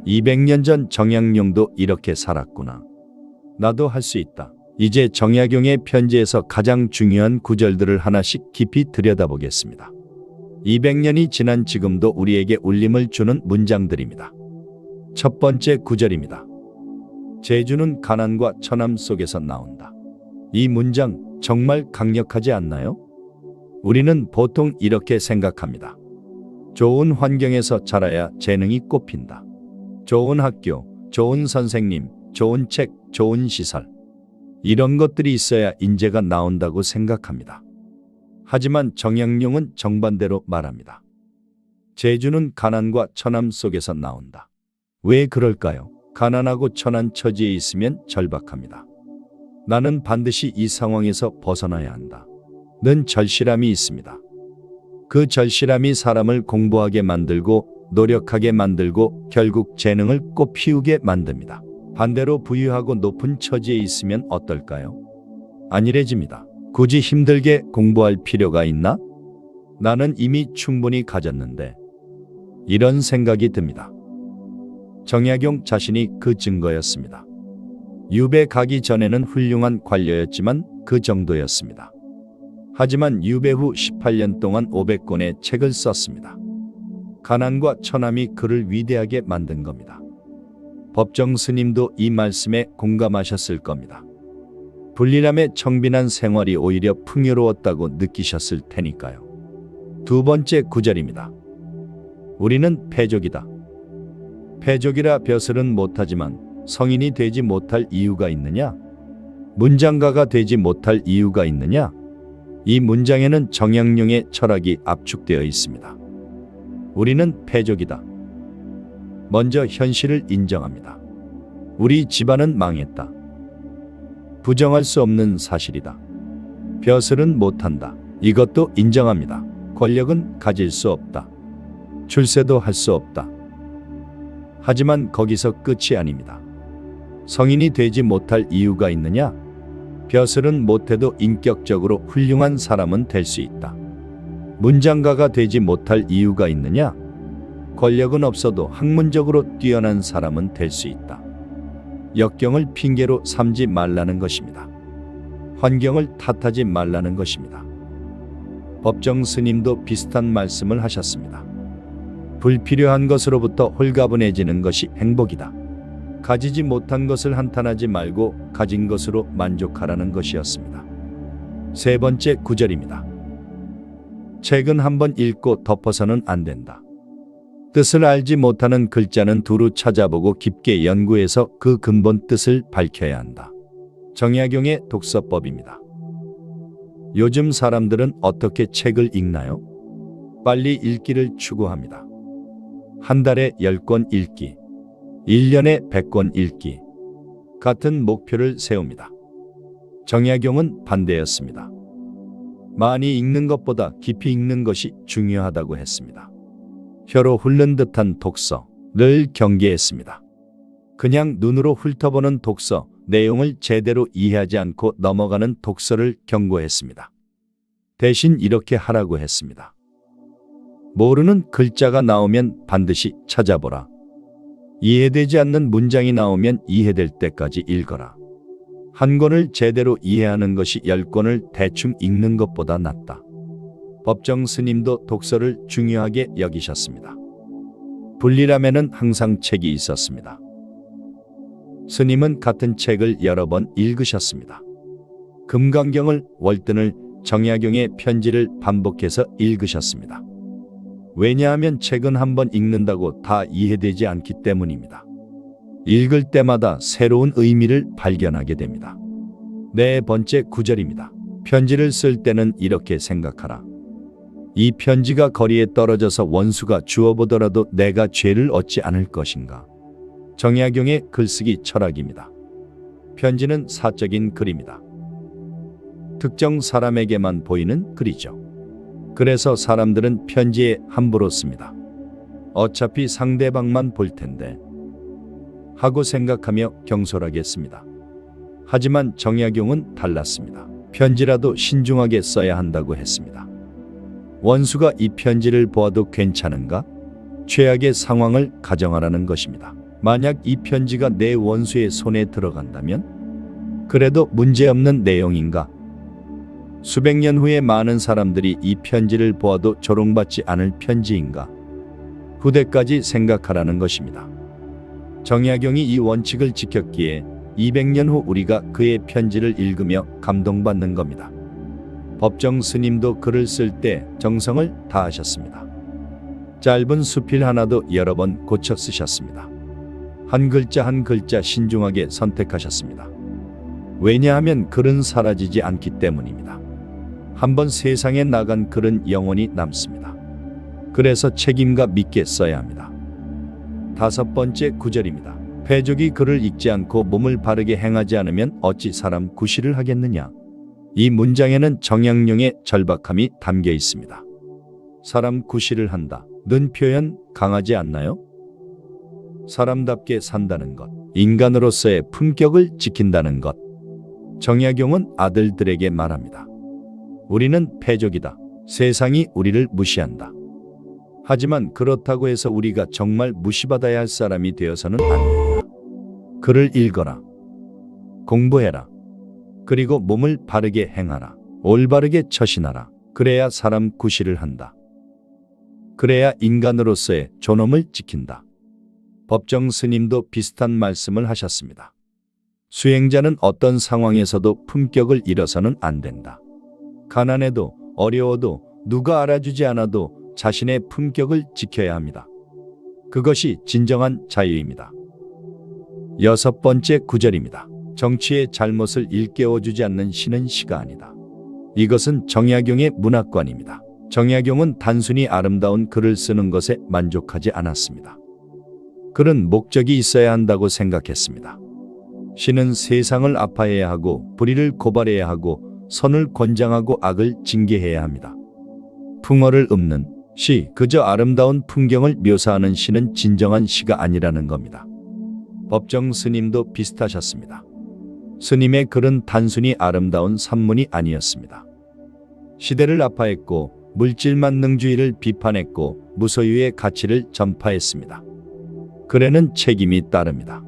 200년 전 정약용도 이렇게 살았구나. 나도 할 수 있다. 이제 정약용의 편지에서 가장 중요한 구절들을 하나씩 깊이 들여다보겠습니다. 200년이 지난 지금도 우리에게 울림을 주는 문장들입니다. 첫 번째 구절입니다. 제주는 가난과 천함 속에서 나온다. 이 문장 정말 강력하지 않나요? 우리는 보통 이렇게 생각합니다. 좋은 환경에서 자라야 재능이 꽃핀다. 좋은 학교, 좋은 선생님, 좋은 책, 좋은 시설. 이런 것들이 있어야 인재가 나온다고 생각합니다. 하지만 정약용은 정반대로 말합니다. 제주는 가난과 천함 속에서 나온다. 왜 그럴까요? 가난하고 천한 처지에 있으면 절박합니다. 나는 반드시 이 상황에서 벗어나야 한다. 는 절실함이 있습니다. 그 절실함이 사람을 공부하게 만들고 노력하게 만들고 결국 재능을 꽃피우게 만듭니다. 반대로 부유하고 높은 처지에 있으면 어떨까요? 안일해집니다. 굳이 힘들게 공부할 필요가 있나? 나는 이미 충분히 가졌는데. 이런 생각이 듭니다. 정약용 자신이 그 증거였습니다. 유배 가기 전에는 훌륭한 관료였지만 그 정도였습니다. 하지만 유배 후 18년 동안 500권의 책을 썼습니다. 가난과 천함이 그를 위대하게 만든 겁니다. 법정 스님도 이 말씀에 공감하셨을 겁니다. 분리남의 청빈한 생활이 오히려 풍요로웠다고 느끼셨을 테니까요. 두 번째 구절입니다. 우리는 패족이다. 패족이라 벼슬은 못하지만 성인이 되지 못할 이유가 있느냐? 문장가가 되지 못할 이유가 있느냐? 이 문장에는 정약용의 철학이 압축되어 있습니다. 우리는 패족이다. 먼저 현실을 인정합니다. 우리 집안은 망했다. 부정할 수 없는 사실이다. 벼슬은 못한다. 이것도 인정합니다. 권력은 가질 수 없다. 출세도 할 수 없다. 하지만 거기서 끝이 아닙니다. 성인이 되지 못할 이유가 있느냐? 벼슬은 못해도 인격적으로 훌륭한 사람은 될 수 있다. 문장가가 되지 못할 이유가 있느냐? 권력은 없어도 학문적으로 뛰어난 사람은 될 수 있다. 역경을 핑계로 삼지 말라는 것입니다. 환경을 탓하지 말라는 것입니다. 법정 스님도 비슷한 말씀을 하셨습니다. 불필요한 것으로부터 홀가분해지는 것이 행복이다. 가지지 못한 것을 한탄하지 말고 가진 것으로 만족하라는 것이었습니다. 세 번째 구절입니다. 책은 한번 읽고 덮어서는 안 된다. 뜻을 알지 못하는 글자는 두루 찾아보고 깊게 연구해서 그 근본 뜻을 밝혀야 한다. 정약용의 독서법입니다. 요즘 사람들은 어떻게 책을 읽나요? 빨리 읽기를 추구합니다. 한 달에 10권 읽기, 1년에 100권 읽기 같은 목표를 세웁니다. 정약용은 반대였습니다. 많이 읽는 것보다 깊이 읽는 것이 중요하다고 했습니다. 혀로 훑는 듯한 독서를 경계했습니다. 그냥 눈으로 훑어보는 독서, 내용을 제대로 이해하지 않고 넘어가는 독서를 경고했습니다. 대신 이렇게 하라고 했습니다. 모르는 글자가 나오면 반드시 찾아보라. 이해되지 않는 문장이 나오면 이해될 때까지 읽어라. 한 권을 제대로 이해하는 것이 10권을 대충 읽는 것보다 낫다. 법정 스님도 독서를 중요하게 여기셨습니다. 분리람에는 항상 책이 있었습니다. 스님은 같은 책을 여러 번 읽으셨습니다. 금강경을, 월든을, 정약용의 편지를 반복해서 읽으셨습니다. 왜냐하면 책은 한번 읽는다고 다 이해되지 않기 때문입니다. 읽을 때마다 새로운 의미를 발견하게 됩니다. 네 번째 구절입니다. 편지를 쓸 때는 이렇게 생각하라. 이 편지가 거리에 떨어져서 원수가 주워보더라도 내가 죄를 얻지 않을 것인가. 정약용의 글쓰기 철학입니다. 편지는 사적인 글입니다. 특정 사람에게만 보이는 글이죠. 그래서 사람들은 편지에 함부로 씁니다. 어차피 상대방만 볼 텐데 하고 생각하며 경솔하게 씁니다. 하지만 정약용은 달랐습니다. 편지라도 신중하게 써야 한다고 했습니다. 원수가 이 편지를 보아도 괜찮은가? 최악의 상황을 가정하라는 것입니다. 만약 이 편지가 내 원수의 손에 들어간다면? 그래도 문제없는 내용인가? 수백 년 후에 많은 사람들이 이 편지를 보아도 조롱받지 않을 편지인가? 후대까지 생각하라는 것입니다. 정약용이 이 원칙을 지켰기에 200년 후 우리가 그의 편지를 읽으며 감동받는 겁니다. 법정 스님도 글을 쓸 때 정성을 다하셨습니다. 짧은 수필 하나도 여러 번 고쳐 쓰셨습니다. 한 글자 한 글자 신중하게 선택하셨습니다. 왜냐하면 글은 사라지지 않기 때문입니다. 한번 세상에 나간 글은 영원히 남습니다. 그래서 책임과 믿게 써야 합니다. 다섯 번째 구절입니다. 패족이 글을 읽지 않고 몸을 바르게 행하지 않으면 어찌 사람 구실을 하겠느냐. 이 문장에는 정약용의 절박함이 담겨 있습니다. 사람 구실을 한다. 는 표현 강하지 않나요? 사람답게 산다는 것, 인간으로서의 품격을 지킨다는 것. 정약용은 아들들에게 말합니다. 우리는 패족이다. 세상이 우리를 무시한다. 하지만 그렇다고 해서 우리가 정말 무시받아야 할 사람이 되어서는 안 된다. 글을 읽어라. 공부해라. 그리고 몸을 바르게 행하라. 올바르게 처신하라. 그래야 사람 구실을 한다. 그래야 인간으로서의 존엄을 지킨다. 법정 스님도 비슷한 말씀을 하셨습니다. 수행자는 어떤 상황에서도 품격을 잃어서는 안 된다. 가난해도 어려워도 누가 알아주지 않아도 자신의 품격을 지켜야 합니다. 그것이 진정한 자유입니다. 6번째 구절입니다. 정치의 잘못을 일깨워주지 않는 시는 시가 아니다. 이것은 정약용의 문학관입니다. 정약용은 단순히 아름다운 글을 쓰는 것에 만족하지 않았습니다. 글은 목적이 있어야 한다고 생각했습니다. 시는 세상을 아파해야 하고 불의를 고발해야 하고 선을 권장하고 악을 징계해야 합니다. 풍어를 읊는 시, 그저 아름다운 풍경을 묘사하는 시는 진정한 시가 아니라는 겁니다. 법정 스님도 비슷하셨습니다. 스님의 글은 단순히 아름다운 산문이 아니었습니다. 시대를 아파했고 물질만능주의를 비판했고 무소유의 가치를 전파했습니다. 글에는 책임이 따릅니다.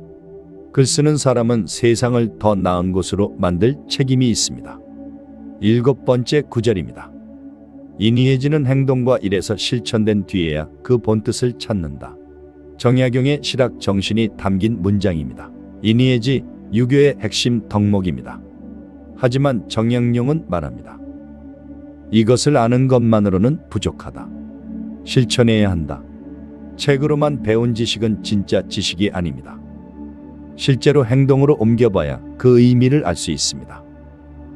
글 쓰는 사람은 세상을 더 나은 곳으로 만들 책임이 있습니다. 7번째 구절입니다. 인위해지는 행동과 일에서 실천된 뒤에야 그 본뜻을 찾는다. 정약용의 실학 정신이 담긴 문장입니다. 인위해지 유교의 핵심 덕목입니다. 하지만 정약용은 말합니다. 이것을 아는 것만으로는 부족하다. 실천해야 한다. 책으로만 배운 지식은 진짜 지식이 아닙니다. 실제로 행동으로 옮겨봐야 그 의미를 알 수 있습니다.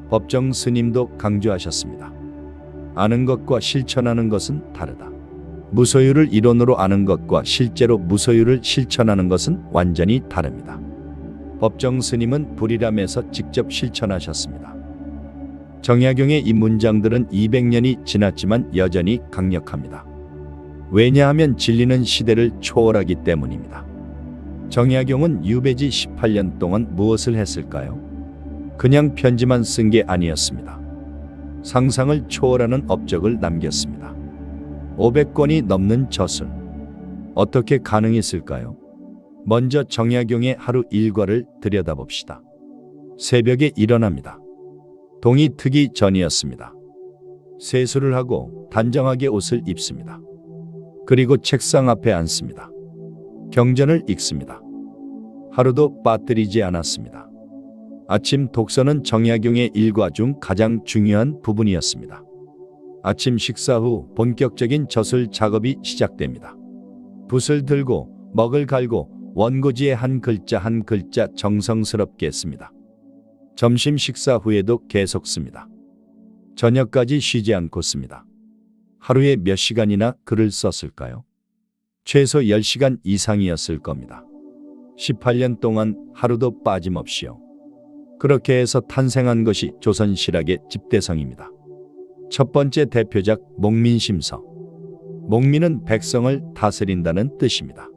법정 스님도 강조하셨습니다. 아는 것과 실천하는 것은 다르다. 무소유를 이론으로 아는 것과 실제로 무소유를 실천하는 것은 완전히 다릅니다. 법정 스님은 불이람에서 직접 실천하셨습니다. 정약용의 이 문장들은 200년이 지났지만 여전히 강력합니다. 왜냐하면 진리는 시대를 초월하기 때문입니다. 정약용은 유배지 18년 동안 무엇을 했을까요? 그냥 편지만 쓴 게 아니었습니다. 상상을 초월하는 업적을 남겼습니다. 500권이 넘는 저술. 어떻게 가능했을까요? 먼저 정약용의 하루 일과를 들여다봅시다. 새벽에 일어납니다. 동이 트기 전이었습니다. 세수를 하고 단정하게 옷을 입습니다. 그리고 책상 앞에 앉습니다. 경전을 읽습니다. 하루도 빠뜨리지 않았습니다. 아침 독서는 정약용의 일과 중 가장 중요한 부분이었습니다. 아침 식사 후 본격적인 저술 작업이 시작됩니다. 붓을 들고 먹을 갈고 원고지에 한 글자 한 글자 정성스럽게 씁니다. 점심 식사 후에도 계속 씁니다. 저녁까지 쉬지 않고 씁니다. 하루에 몇 시간이나 글을 썼을까요? 최소 10시간 이상이었을 겁니다. 18년 동안 하루도 빠짐없이요. 그렇게 해서 탄생한 것이 조선실학의 집대성입니다. 첫 번째 대표작 목민심서. 목민은 백성을 다스린다는 뜻입니다.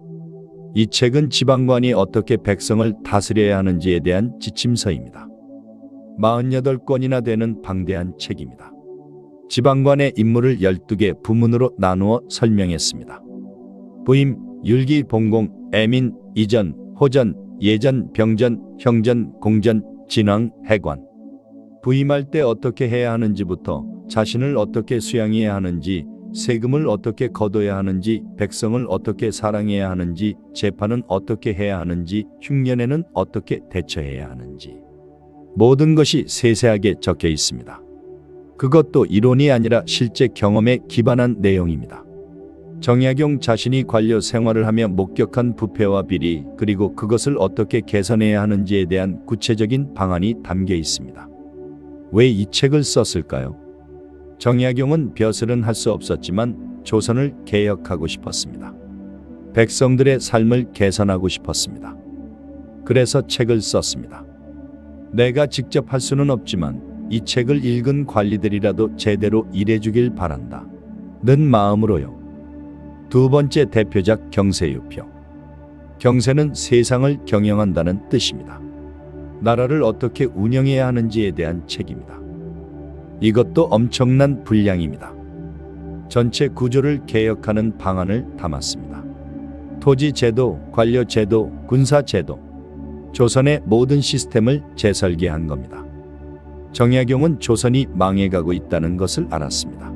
이 책은 지방관이 어떻게 백성을 다스려야 하는지에 대한 지침서입니다. 48권이나 되는 방대한 책입니다. 지방관의 임무를 12개 부문으로 나누어 설명했습니다. 부임, 율기, 봉공, 애민, 이전, 호전, 예전, 병전, 형전, 공전, 진왕, 해관. 부임할 때 어떻게 해야 하는지부터 자신을 어떻게 수양해야 하는지, 세금을 어떻게 거둬야 하는지, 백성을 어떻게 사랑해야 하는지, 재판은 어떻게 해야 하는지, 흉년에는 어떻게 대처해야 하는지. 모든 것이 세세하게 적혀 있습니다. 그것도 이론이 아니라 실제 경험에 기반한 내용입니다. 정약용 자신이 관료 생활을 하며 목격한 부패와 비리, 그리고 그것을 어떻게 개선해야 하는지에 대한 구체적인 방안이 담겨 있습니다. 왜 이 책을 썼을까요? 정약용은 벼슬은 할 수 없었지만 조선을 개혁하고 싶었습니다. 백성들의 삶을 개선하고 싶었습니다. 그래서 책을 썼습니다. 내가 직접 할 수는 없지만 이 책을 읽은 관리들이라도 제대로 일해주길 바란다. 는 마음으로요. 두 번째 대표작 경세유표. 경세는 세상을 경영한다는 뜻입니다. 나라를 어떻게 운영해야 하는지에 대한 책입니다. 이것도 엄청난 분량입니다. 전체 구조를 개혁하는 방안을 담았습니다. 토지제도, 관료제도, 군사제도, 조선의 모든 시스템을 재설계한 겁니다. 정약용은 조선이 망해가고 있다는 것을 알았습니다.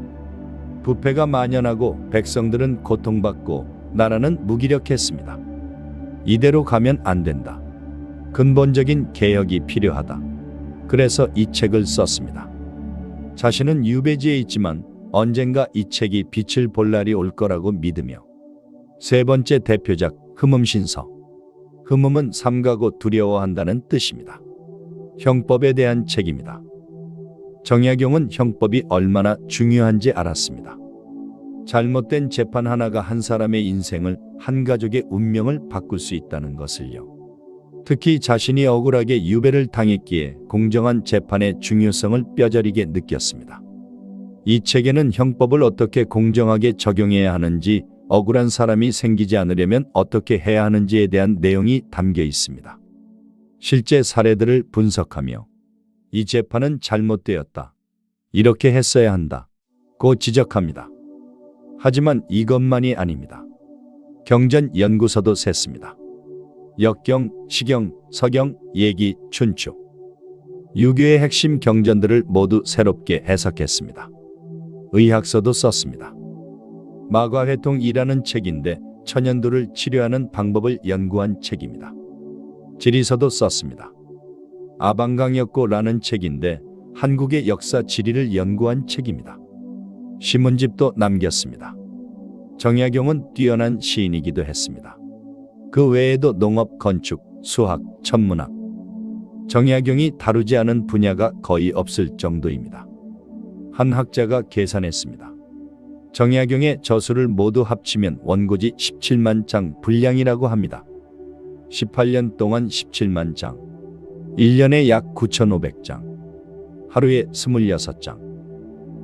부패가 만연하고 백성들은 고통받고 나라는 무기력했습니다. 이대로 가면 안 된다. 근본적인 개혁이 필요하다. 그래서 이 책을 썼습니다. 자신은 유배지에 있지만 언젠가 이 책이 빛을 볼 날이 올 거라고 믿으며. 세 번째 대표작 흠음신서. 흠음은 삼가고 두려워한다는 뜻입니다. 형법에 대한 책입니다. 정약용은 형법이 얼마나 중요한지 알았습니다. 잘못된 재판 하나가 한 사람의 인생을, 한 가족의 운명을 바꿀 수 있다는 것을요. 특히 자신이 억울하게 유배를 당했기에 공정한 재판의 중요성을 뼈저리게 느꼈습니다. 이 책에는 형법을 어떻게 공정하게 적용해야 하는지, 억울한 사람이 생기지 않으려면 어떻게 해야 하는지에 대한 내용이 담겨 있습니다. 실제 사례들을 분석하며 이 재판은 잘못되었다, 이렇게 했어야 한다 고 지적합니다. 하지만 이것만이 아닙니다. 경전 연구서도 셌습니다. 역경, 시경, 서경, 예기, 춘추, 유교의 핵심 경전들을 모두 새롭게 해석했습니다. 의학서도 썼습니다. 마과회통이라는 책인데 천연두를 치료하는 방법을 연구한 책입니다. 지리서도 썼습니다. 아방강역고라는 책인데 한국의 역사 지리를 연구한 책입니다. 신문집도 남겼습니다. 정약용은 뛰어난 시인이기도 했습니다. 그 외에도 농업, 건축, 수학, 천문학, 정약용이 다루지 않은 분야가 거의 없을 정도입니다. 한 학자가 계산했습니다. 정약용의 저수를 모두 합치면 원고지 17만 장 분량이라고 합니다. 18년 동안 17만 장, 1년에 약 9,500장, 하루에 26장,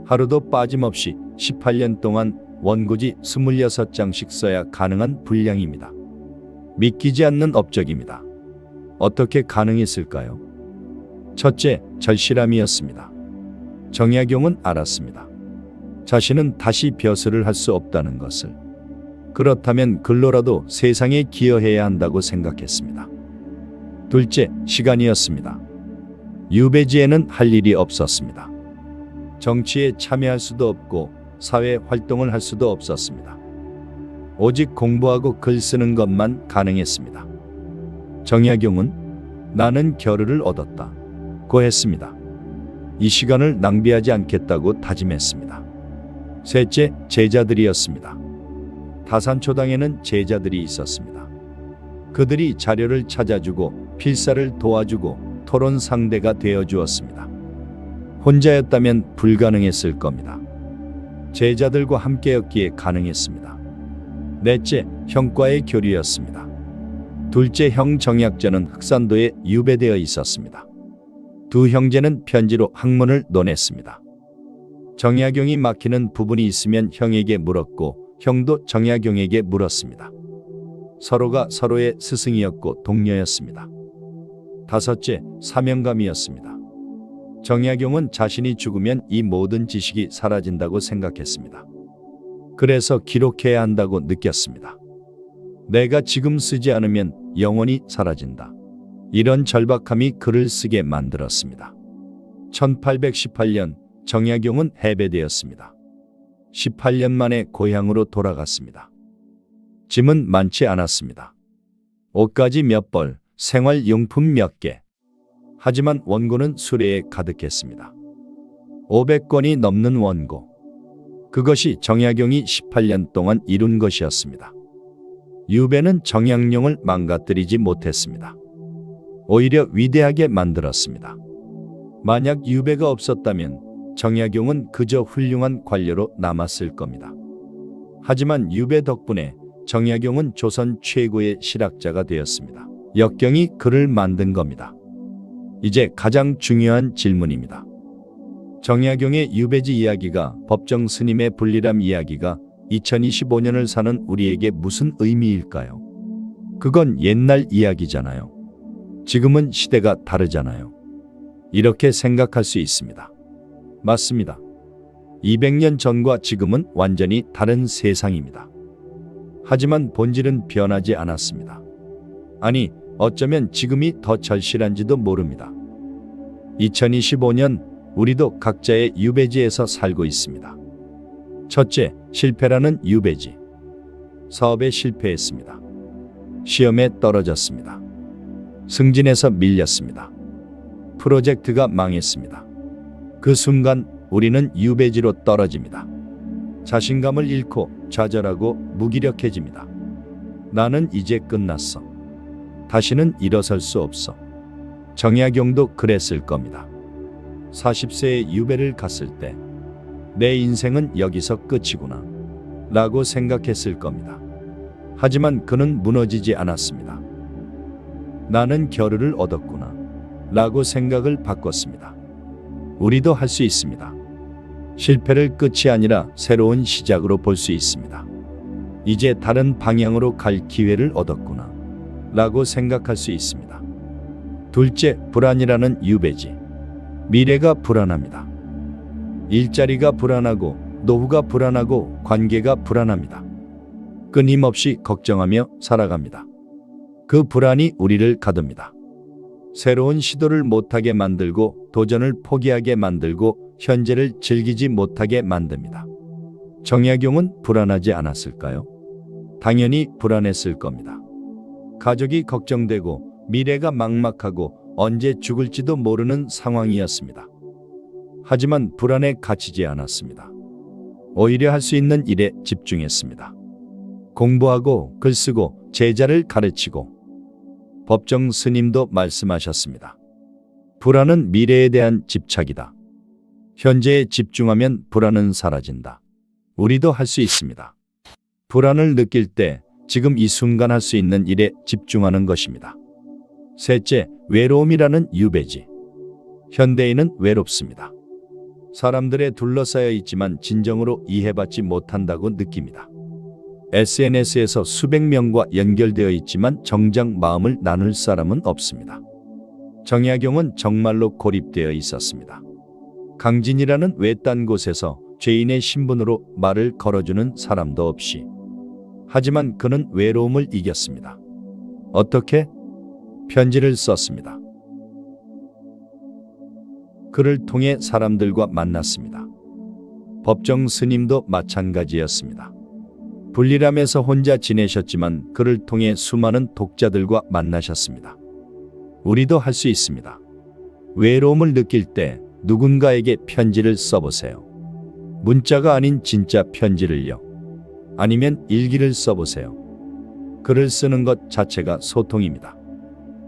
하루도 빠짐없이 18년 동안 원고지 26장씩 써야 가능한 분량입니다. 믿기지 않는 업적입니다. 어떻게 가능했을까요? 첫째, 절실함이었습니다. 정약용은 알았습니다. 자신은 다시 벼슬을 할 수 없다는 것을. 그렇다면 글로라도 세상에 기여해야 한다고 생각했습니다. 둘째, 시간이었습니다. 유배지에는 할 일이 없었습니다. 정치에 참여할 수도 없고 사회 활동을 할 수도 없었습니다. 오직 공부하고 글 쓰는 것만 가능했습니다. 정약용은 나는 겨루를 얻었다 고 했습니다. 이 시간을 낭비하지 않겠다고 다짐했습니다. 셋째, 제자들이었습니다. 다산초당에는 제자들이 있었습니다. 그들이 자료를 찾아주고 필사를 도와주고 토론 상대가 되어주었습니다. 혼자였다면 불가능했을 겁니다. 제자들과 함께였기에 가능했습니다. 넷째, 형과의 교류였습니다. 둘째 형 정약전은 흑산도에 유배되어 있었습니다. 두 형제는 편지로 학문을 논했습니다. 정약용이 막히는 부분이 있으면 형에게 물었고 형도 정약용에게 물었습니다. 서로가 서로의 스승이었고 동료였습니다. 다섯째, 사명감이었습니다. 정약용은 자신이 죽으면 이 모든 지식이 사라진다고 생각했습니다. 그래서 기록해야 한다고 느꼈습니다. 내가 지금 쓰지 않으면 영원히 사라진다. 이런 절박함이 그를 쓰게 만들었습니다. 1818년 정약용은 해배되었습니다. 18년 만에 고향으로 돌아갔습니다. 짐은 많지 않았습니다. 옷가지 몇 벌, 생활용품 몇 개. 하지만 원고는 수레에 가득했습니다. 500권이 넘는 원고. 그것이 정약용이 18년 동안 이룬 것이었습니다. 유배는 정약용을 망가뜨리지 못했습니다. 오히려 위대하게 만들었습니다. 만약 유배가 없었다면 정약용은 그저 훌륭한 관료로 남았을 겁니다. 하지만 유배 덕분에 정약용은 조선 최고의 실학자가 되었습니다. 역경이 그를 만든 겁니다. 이제 가장 중요한 질문입니다. 정약용의 유배지 이야기가, 법정 스님의 분리람 이야기가 2025년을 사는 우리에게 무슨 의미일까요? 그건 옛날 이야기잖아요. 지금은 시대가 다르잖아요. 이렇게 생각할 수 있습니다. 맞습니다. 200년 전과 지금은 완전히 다른 세상입니다. 하지만 본질은 변하지 않았습니다. 아니, 어쩌면 지금이 더 절실한지도 모릅니다. 2025년 우리도 각자의 유배지에서 살고 있습니다. 첫째, 실패라는 유배지. 사업에 실패했습니다. 시험에 떨어졌습니다. 승진에서 밀렸습니다. 프로젝트가 망했습니다. 그 순간 우리는 유배지로 떨어집니다. 자신감을 잃고 좌절하고 무기력해집니다. 나는 이제 끝났어. 다시는 일어설 수 없어. 정약용도 그랬을 겁니다. 40세에 유배를 갔을 때 내 인생은 여기서 끝이구나 라고 생각했을 겁니다. 하지만 그는 무너지지 않았습니다. 나는 겨루를 얻었구나 라고 생각을 바꿨습니다. 우리도 할 수 있습니다. 실패를 끝이 아니라 새로운 시작으로 볼 수 있습니다. 이제 다른 방향으로 갈 기회를 얻었구나 라고 생각할 수 있습니다. 둘째, 불안이라는 유배지. 미래가 불안합니다. 일자리가 불안하고 노후가 불안하고 관계가 불안합니다. 끊임없이 걱정하며 살아갑니다. 그 불안이 우리를 가둡니다. 새로운 시도를 못하게 만들고 도전을 포기하게 만들고 현재를 즐기지 못하게 만듭니다. 정약용은 불안하지 않았을까요? 당연히 불안했을 겁니다. 가족이 걱정되고 미래가 막막하고 언제 죽을지도 모르는 상황이었습니다. 하지만 불안에 갇히지 않았습니다. 오히려 할 수 있는 일에 집중했습니다. 공부하고 글쓰고 제자를 가르치고 법정 스님도 말씀하셨습니다. 불안은 미래에 대한 집착이다. 현재에 집중하면 불안은 사라진다. 우리도 할 수 있습니다. 불안을 느낄 때 지금 이 순간 할 수 있는 일에 집중하는 것입니다. 셋째, 외로움이라는 유배지. 현대인은 외롭습니다. 사람들에 둘러싸여 있지만 진정으로 이해받지 못한다고 느낍니다. SNS에서 수백 명과 연결되어 있지만 정작 마음을 나눌 사람은 없습니다. 정약용은 정말로 고립되어 있었습니다. 강진이라는 외딴 곳에서 죄인의 신분으로 말을 걸어주는 사람도 없이. 하지만 그는 외로움을 이겼습니다. 어떻게? 편지를 썼습니다. 그를 통해 사람들과 만났습니다. 법정 스님도 마찬가지였습니다. 불리람에서 혼자 지내셨지만 그를 통해 수많은 독자들과 만나셨습니다. 우리도 할 수 있습니다. 외로움을 느낄 때 누군가에게 편지를 써보세요. 문자가 아닌 진짜 편지를요. 아니면 일기를 써보세요. 글을 쓰는 것 자체가 소통입니다.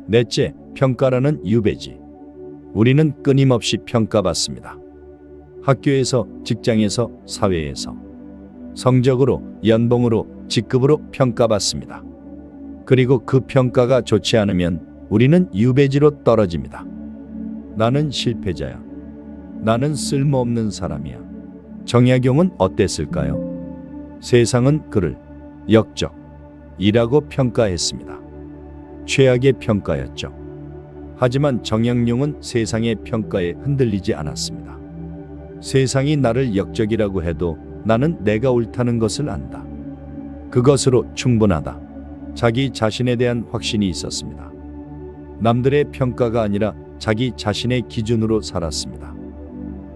넷째, 평가라는 유배지. 우리는 끊임없이 평가받습니다. 학교에서, 직장에서, 사회에서. 성적으로, 연봉으로, 직급으로 평가받습니다. 그리고 그 평가가 좋지 않으면 우리는 유배지로 떨어집니다. 나는 실패자야. 나는 쓸모없는 사람이야. 정약용은 어땠을까요? 세상은 그를 역적이라고 평가했습니다. 최악의 평가였죠. 하지만 정약용은 세상의 평가에 흔들리지 않았습니다. 세상이 나를 역적이라고 해도 나는 내가 옳다는 것을 안다. 그것으로 충분하다. 자기 자신에 대한 확신이 있었습니다. 남들의 평가가 아니라 자기 자신의 기준으로 살았습니다.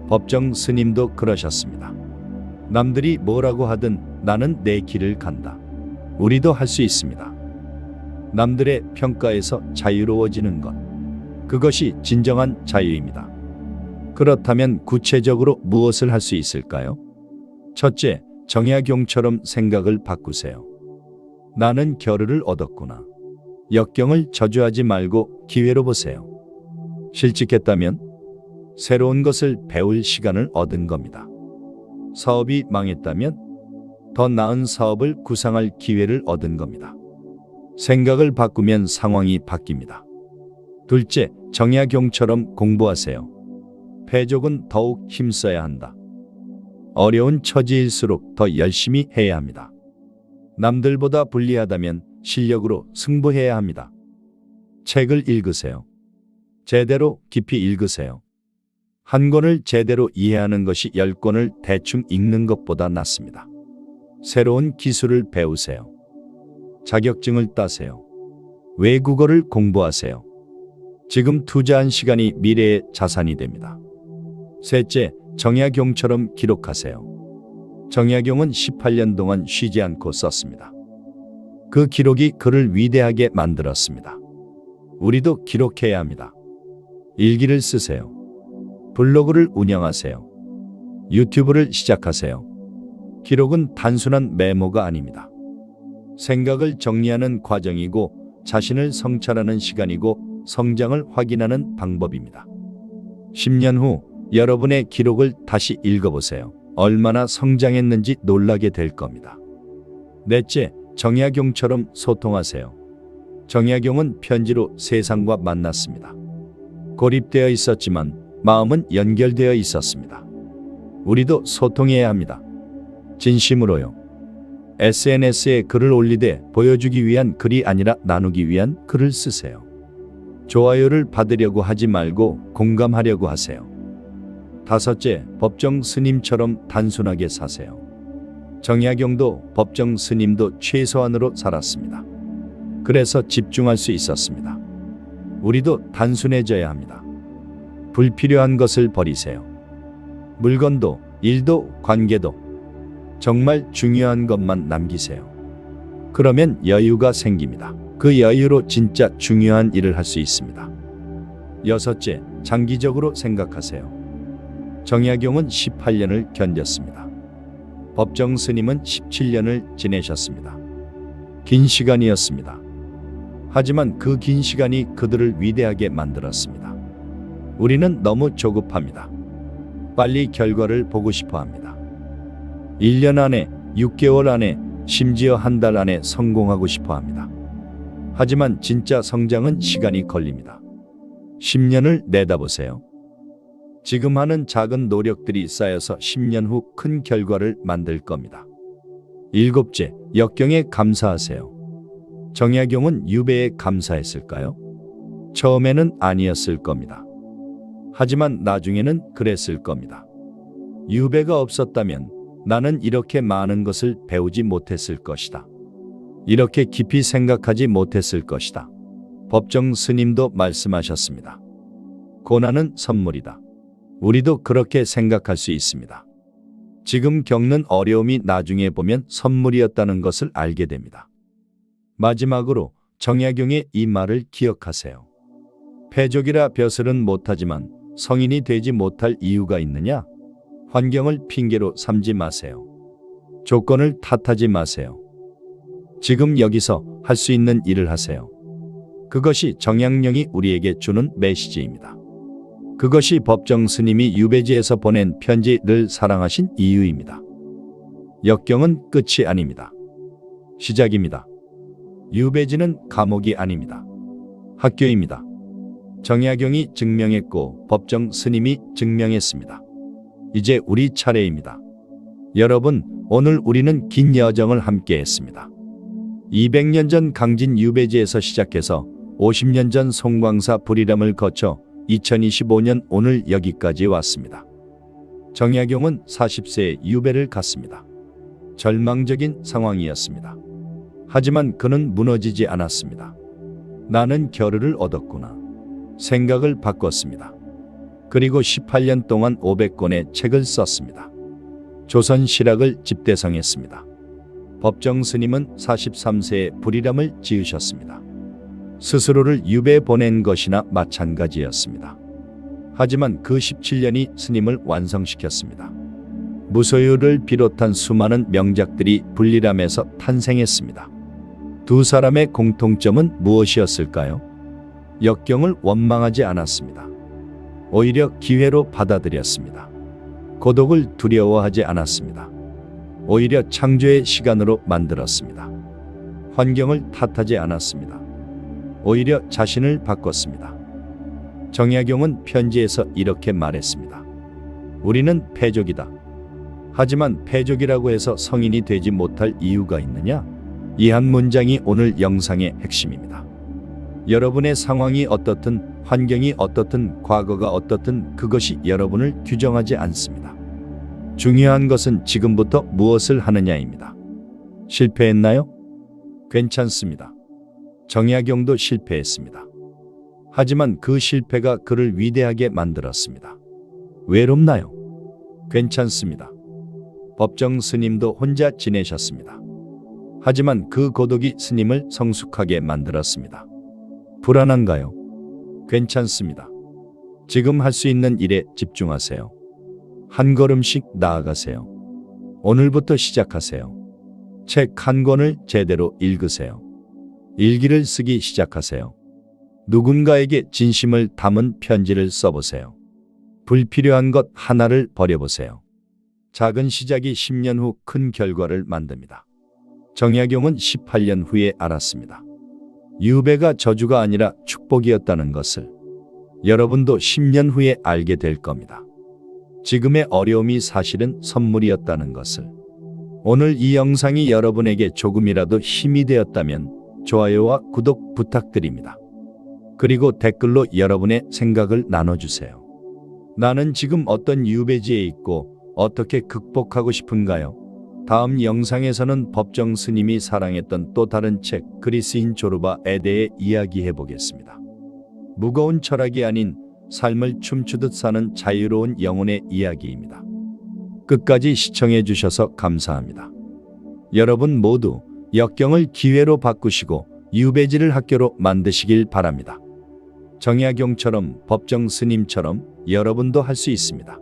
법정 스님도 그러셨습니다. 남들이 뭐라고 하든 나는 내 길을 간다. 우리도 할 수 있습니다. 남들의 평가에서 자유로워지는 것. 그것이 진정한 자유입니다. 그렇다면 구체적으로 무엇을 할 수 있을까요? 첫째, 정약용처럼 생각을 바꾸세요. 나는 겨루를 얻었구나. 역경을 저주하지 말고 기회로 보세요. 실직했다면 새로운 것을 배울 시간을 얻은 겁니다. 사업이 망했다면 더 나은 사업을 구상할 기회를 얻은 겁니다. 생각을 바꾸면 상황이 바뀝니다. 둘째, 정약용처럼 공부하세요. 패족은 더욱 힘써야 한다. 어려운 처지일수록 더 열심히 해야 합니다. 남들보다 불리하다면 실력으로 승부해야 합니다. 책을 읽으세요. 제대로 깊이 읽으세요. 한 권을 제대로 이해하는 것이 10권을 대충 읽는 것보다 낫습니다. 새로운 기술을 배우세요. 자격증을 따세요. 외국어를 공부하세요. 지금 투자한 시간이 미래의 자산이 됩니다. 셋째, 정약용처럼 기록하세요. 정약용은 18년 동안 쉬지 않고 썼습니다. 그 기록이 그를 위대하게 만들었습니다. 우리도 기록해야 합니다. 일기를 쓰세요. 블로그를 운영하세요. 유튜브를 시작하세요. 기록은 단순한 메모가 아닙니다. 생각을 정리하는 과정이고 자신을 성찰하는 시간이고 성장을 확인하는 방법입니다. 10년 후 여러분의 기록을 다시 읽어보세요. 얼마나 성장했는지 놀라게 될 겁니다. 넷째, 정약용처럼 소통하세요. 정약용은 편지로 세상과 만났습니다. 고립되어 있었지만 마음은 연결되어 있었습니다. 우리도 소통해야 합니다. 진심으로요. SNS에 글을 올리되 보여주기 위한 글이 아니라 나누기 위한 글을 쓰세요. 좋아요를 받으려고 하지 말고 공감하려고 하세요. 다섯째, 법정 스님처럼 단순하게 사세요. 정약용도 법정 스님도 최소한으로 살았습니다. 그래서 집중할 수 있었습니다. 우리도 단순해져야 합니다. 불필요한 것을 버리세요. 물건도, 일도, 관계도 정말 중요한 것만 남기세요. 그러면 여유가 생깁니다. 그 여유로 진짜 중요한 일을 할 수 있습니다. 여섯째, 장기적으로 생각하세요. 정약용은 18년을 견뎠습니다. 법정 스님은 17년을 지내셨습니다. 긴 시간이었습니다. 하지만 그 긴 시간이 그들을 위대하게 만들었습니다. 우리는 너무 조급합니다. 빨리 결과를 보고 싶어 합니다. 1년 안에, 6개월 안에, 심지어 한 달 안에 성공하고 싶어 합니다. 하지만 진짜 성장은 시간이 걸립니다. 10년을 내다보세요. 지금 하는 작은 노력들이 쌓여서 10년 후 큰 결과를 만들 겁니다. 일곱째, 역경에 감사하세요. 정약용은 유배에 감사했을까요? 처음에는 아니었을 겁니다. 하지만 나중에는 그랬을 겁니다. 유배가 없었다면 나는 이렇게 많은 것을 배우지 못했을 것이다. 이렇게 깊이 생각하지 못했을 것이다. 법정 스님도 말씀하셨습니다. 고난은 선물이다. 우리도 그렇게 생각할 수 있습니다. 지금 겪는 어려움이 나중에 보면 선물이었다는 것을 알게 됩니다. 마지막으로 정약용의 이 말을 기억하세요. 패족이라 벼슬은 못하지만 성인이 되지 못할 이유가 있느냐? 환경을 핑계로 삼지 마세요. 조건을 탓하지 마세요. 지금 여기서 할 수 있는 일을 하세요. 그것이 정약용이 우리에게 주는 메시지입니다. 그것이 법정 스님이 유배지에서 보낸 편지를 사랑하신 이유입니다. 역경은 끝이 아닙니다. 시작입니다. 유배지는 감옥이 아닙니다. 학교입니다. 정약용이 증명했고 법정 스님이 증명했습니다. 이제 우리 차례입니다. 여러분, 오늘 우리는 긴 여정을 함께 했습니다. 200년 전 강진 유배지에서 시작해서 50년 전 송광사 불이람을 거쳐 2025년 오늘 여기까지 왔습니다. 정약용은 40세에 유배를 갔습니다. 절망적인 상황이었습니다. 하지만 그는 무너지지 않았습니다. 나는 결의를 얻었구나. 생각을 바꿨습니다. 그리고 18년 동안 500권의 책을 썼습니다. 조선 실학을 집대성했습니다. 법정 스님은 43세에 불이람을 지으셨습니다. 스스로를 유배에 보낸 것이나 마찬가지였습니다. 하지만 그 17년이 스님을 완성시켰습니다. 무소유를 비롯한 수많은 명작들이 불리람에서 탄생했습니다. 두 사람의 공통점은 무엇이었을까요? 역경을 원망하지 않았습니다. 오히려 기회로 받아들였습니다. 고독을 두려워하지 않았습니다. 오히려 창조의 시간으로 만들었습니다. 환경을 탓하지 않았습니다. 오히려 자신을 바꿨습니다. 정약용은 편지에서 이렇게 말했습니다. 우리는 패족이다. 하지만 패족이라고 해서 성인이 되지 못할 이유가 있느냐? 이 한 문장이 오늘 영상의 핵심입니다. 여러분의 상황이 어떻든, 환경이 어떻든, 과거가 어떻든 그것이 여러분을 규정하지 않습니다. 중요한 것은 지금부터 무엇을 하느냐입니다. 실패했나요? 괜찮습니다. 정약용도 실패했습니다. 하지만 그 실패가 그를 위대하게 만들었습니다. 외롭나요? 괜찮습니다. 법정 스님도 혼자 지내셨습니다. 하지만 그 고독이 스님을 성숙하게 만들었습니다. 불안한가요? 괜찮습니다. 지금 할 수 있는 일에 집중하세요. 한 걸음씩 나아가세요. 오늘부터 시작하세요. 책 한 권을 제대로 읽으세요. 일기를 쓰기 시작하세요. 누군가에게 진심을 담은 편지를 써보세요. 불필요한 것 하나를 버려보세요. 작은 시작이 10년 후 큰 결과를 만듭니다. 정약용은 18년 후에 알았습니다. 유배가 저주가 아니라 축복이었다는 것을 여러분도 10년 후에 알게 될 겁니다. 지금의 어려움이 사실은 선물이었다는 것을. 오늘 이 영상이 여러분에게 조금이라도 힘이 되었다면 좋아요와 구독 부탁드립니다. 그리고 댓글로 여러분의 생각을 나눠주세요. 나는 지금 어떤 유배지에 있고 어떻게 극복하고 싶은가요? 다음 영상에서는 법정 스님이 사랑했던 또 다른 책 그리스인 조르바에 대해 이야기해 보겠습니다. 무거운 철학이 아닌 삶을 춤추듯 사는 자유로운 영혼의 이야기입니다. 끝까지 시청해 주셔서 감사합니다. 여러분 모두 역경을 기회로 바꾸시고 유배지를 학교로 만드시길 바랍니다. 정약용처럼 법정 스님처럼 여러분도 할 수 있습니다.